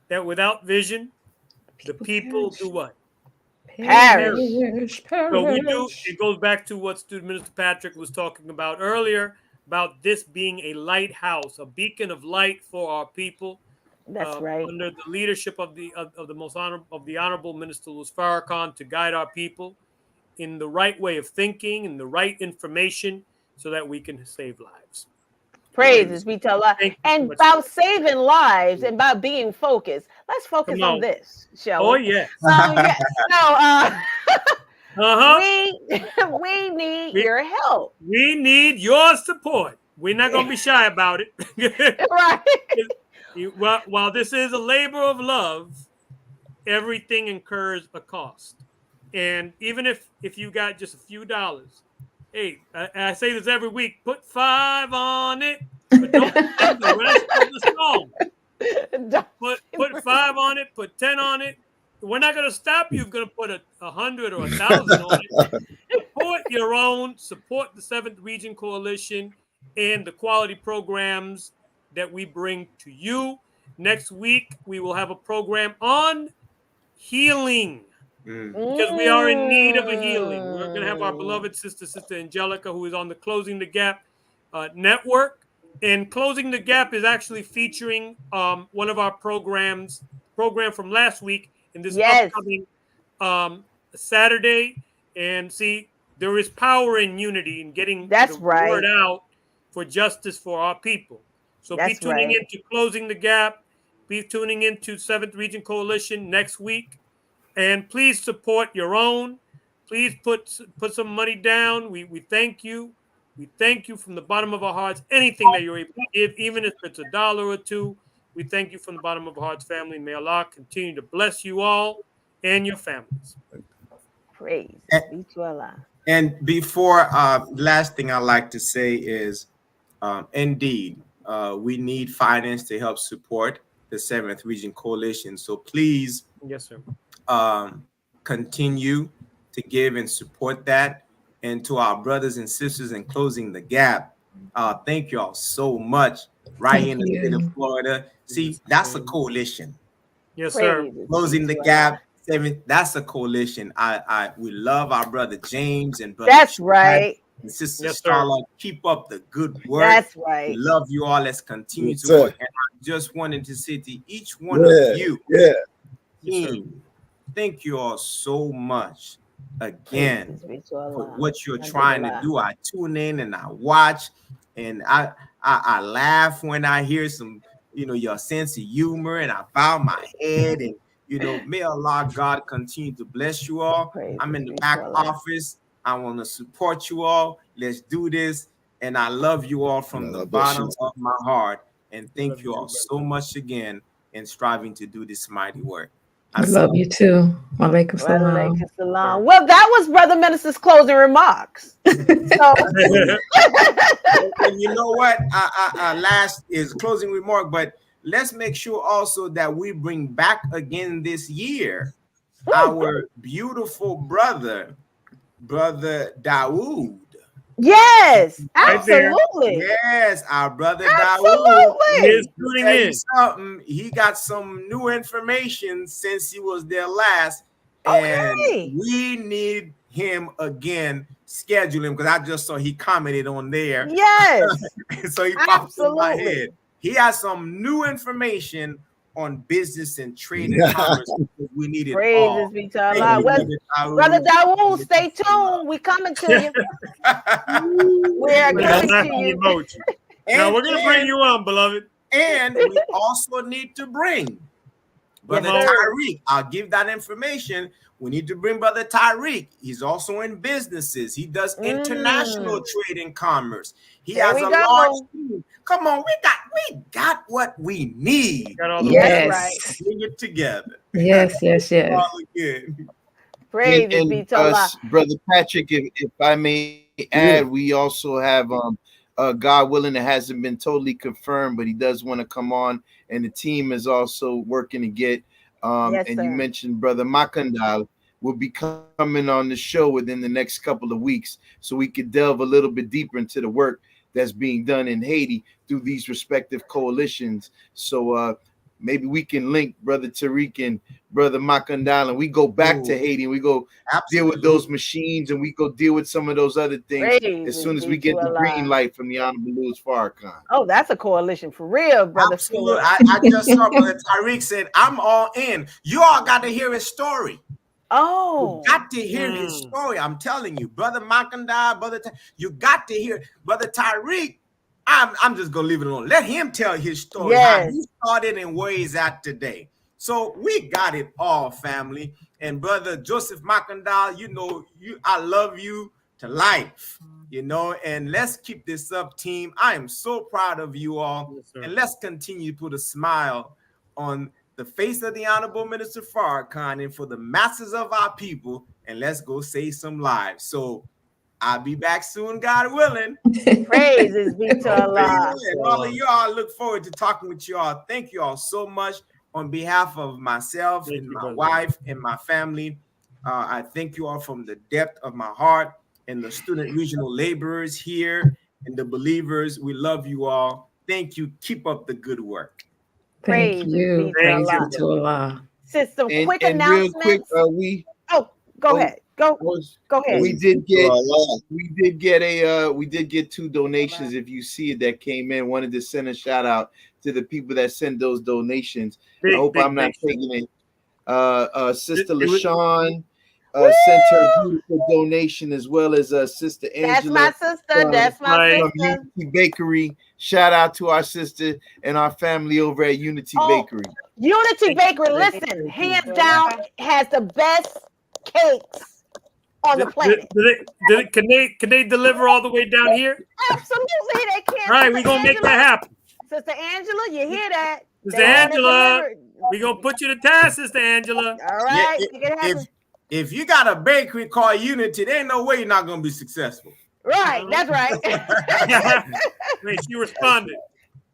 that without vision, the people do what? Perish. So we do. It goes back to what Student Minister Patrick was talking about earlier, about this being a lighthouse, a beacon of light for our people. That's right. Under the leadership of the Honorable Minister Louis Farrakhan, to guide our people in the right way of thinking and the right information, so that we can save lives. Praises be to Allah. And about saving lives and about being focused. Let's focus on this, shall we? Yes. We need your help. We need your support. We're not going to be shy about it. Right. While this is a labor of love, everything incurs a cost. And even if you got just a few dollars, hey, I say this every week, put 5 on it, but don't spend the rest of the song. Put 5 on it, put 10 on it. We're not going to stop you. You're going to put 100 or 1,000 on it. Support your own, support the 7th Region Coalition and the quality programs that we bring to you. Next week, we will have a program on healing. Because we are in need of a healing. We're going to have our beloved Sister Angelica, who is on the Closing the Gap network. And Closing the Gap is actually featuring one of our program from last week in this upcoming Saturday. And see, there is power in unity in getting the word out for justice for our people. So be tuning into Closing the Gap. Be tuning into 7th Region Coalition next week. And please support your own. Please put some money down. We thank you. We thank you from the bottom of our hearts. Anything that you're able to give, even if it's $1 or $2, we thank you from the bottom of our hearts, family. May Allah continue to bless you all and your families. Praise be to Allah. And before, last thing I'd like to say is, indeed, we need finance to help support the 7th Region Coalition. So please, yes, sir. Continue to give and support that. And to our brothers and sisters in Closing the Gap, thank you all so much. Right here in the state of Florida. See, that's a coalition. Yes, sir. Praise Closing be the to Gap. Allah. That's a coalition. We love our brother James and brother That's Chad right. and sister Yes, sir. Starla. Keep up the good work. That's We right. love you all. Let's continue Yes, to sir. work. And I just wanted to say to each one Yeah, of you, yeah. Yes, sir. team, thank you all so much again Praises be to for Allah. what you're trying to Alhamdulillah. do. I tune in and I watch, and I laugh when I hear some, your sense of humor, and I bow my head, and may Allah God continue to bless you all. Praises I'm in the be to back Allah. office. I want to support you all. Let's do this, and I love you all from the God bless you. bottom of my heart. And Love thank you you all too, so much again in striving to do this mighty work. I love you too. Walaikum salam. Walaikum salam. Well, that was Brother Minister's closing remarks. So, And you know what? Last is closing remark, but let's make sure also that we bring back again this year our beautiful brother Dawood. yes, Right there. absolutely. Yes, our brother Dawood. Absolutely. He is tuning Tell you in. something, he got some new information since he was there last, and Okay. we need him again. Schedule him, because I just saw he commented on there. Yes. So he popped in my Absolutely. head. He has some new information on business and trade and commerce. We need it all. Praises be to Thank Allah. you, Well, Brother Brother Dawood, stay tuned. We coming to you. We're With a coming to laughing you. emoji. Now we're gonna bring you on, beloved. And we also need to bring Brother Yes, sir. Tyreek. I'll give that information. We need to bring Brother Tyreek. He's also in businesses. He does international trade and commerce. He There has we a go. large team. Come on, we got what we need. Got all the Yes. Bring it together. Yes, yes, yes. All again. Praises be to Allah. Brother Patrick, if I may add, we also have God willing, it hasn't been totally confirmed, but he does want to come on, and the team is also working to get Yes, and sir. you mentioned Brother Makandal will be coming on the show within the next couple of weeks, so we could delve a little bit deeper into the work that's being done in Haiti through these respective coalitions. So maybe we can link Brother Tariq and Brother Makandal, and we go back to Haiti, and we go deal with those machines, and we go deal with some of those other things as soon as we get the green light from the Honorable Louis Farrakhan. Oh, that's a coalition for real, Brother. Absolutely. I just saw Brother Tyreek said, I'm all in. You all got to hear his story. Oh, You got to hear his story. I'm telling you, Brother Makandal, you got to hear Brother Tyreek. I'm just gonna leave it alone. Let him tell his story. How he started and where he's at today. So we got it all, family. And Brother Joseph Makandal, I love you to life. And let's keep this up, team. I am so proud of you all. Yes, sir. And let's continue to put a smile on the face of the Honorable Minister Farrakhan and for the masses of our people, and let's go save some lives. So I'll be back soon, God willing. praises be to Allah. And all of y'all, look forward to talking with y'all. Thank you all so much on behalf of myself and my wife and my family. I thank you all from the depth of my heart, and the student regional laborers here and the believers. We love you all. Thank you. Keep up the good work. Thank you. Praise Praise to Allah. Sis, some And quick real quick, announcements. Go ahead. Go ahead. We did get 2 donations. If you see it, that came in. Wanted to send a shout out to the people that send those donations. I hope I'm not taking it. Sister LaShawn sent her beautiful donation, as well as Sister Angela. That's my sister. That's my from sister. Unity Bakery. Shout out to our sister and our family over at Unity Bakery. Unity Bakery, listen, hands down, has the best cakes on the planet. Can they deliver all the way down here? Absolutely, they can. All right, we're gonna make that happen. Sister Angela, you hear that? Sister Angela, we're gonna put you to task, Sister Angela. All right, if you got a bakery called Unity, there ain't no way you're not gonna be successful. Right, that's right. Wait, she responded.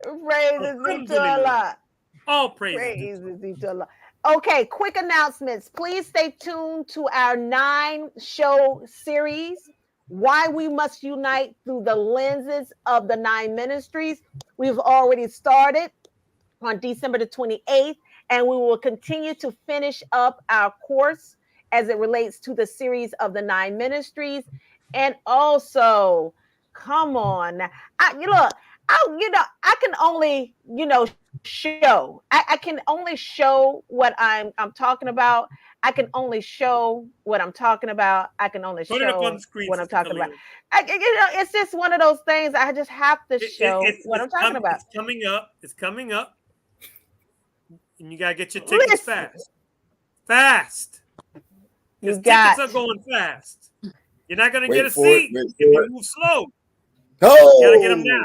Praises be to Allah. All praises. Praises be to Allah. Okay, quick announcements. Please stay tuned to our 9-show series, Why We Must Unite Through the Lenses of the 9 Ministries. We've already started on December the 28th, And we will continue to finish up our course as it relates to the series of the 9 ministries. And also, come on, I can only, show. I can only show what I'm talking about. I can only show what I'm talking about. I can only Put it up on show the screen, what I'm Sister talking about. Khalil. It's just one of those things. I just have to show what I'm talking about. It's coming up. It's coming up. And you got to get your tickets fast. Because tickets are going fast. You're not going to get a seat if you move slow. Oh! You got to get them now.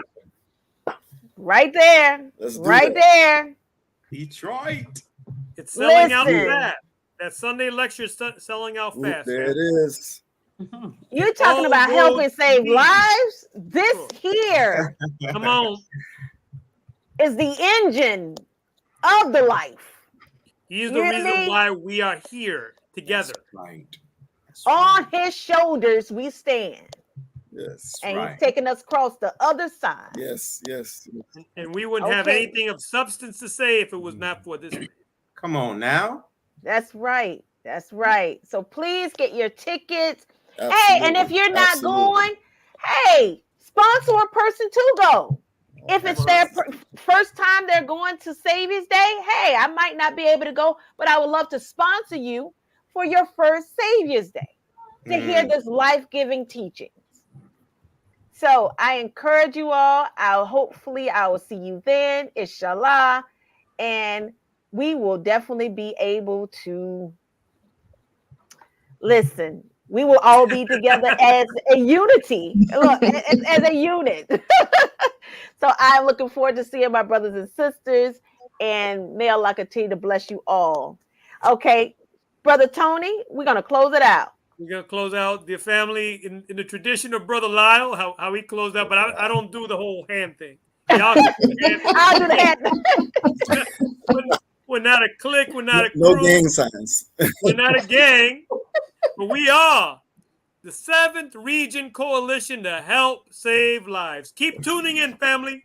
Right there. Right there. Detroit. It's selling out fast. That Sunday lecture is selling out fast. There it is. You're talking about helping save lives? This here Come on. is the engine of the life. He is the reason why we are here together. That's right. On his shoulders we stand. Yes. And he's taking us across the other side. Yes. And we wouldn't have anything of substance to say if it was not for this man. Come on now. That's right. That's right. So please get your tickets. Absolutely. Hey, and if you're not going, hey, sponsor a person to go. If it's their first time they're going to Savior's Day, hey, I might not be able to go, but I would love to sponsor you for your first Savior's Day to hear this life-giving teachings. So I encourage you all. Hopefully I will see you then, inshallah, and we will definitely be able to listen. We will all be together as a unity. Look, as a unit. So I'm looking forward to seeing my brothers and sisters, and may Allah continue to bless you all. Okay, Brother Tony, we're going to close it out. We're going to close out the family in the tradition of Brother Lyle, how he closed out, but I don't do the whole hand thing. Y'all can do the hand thing. I'll do the hand. We're not a clique. We're not a crew. No gang signs. We're not a gang, but we are the 7th Region Coalition to help save lives. Keep tuning in, family.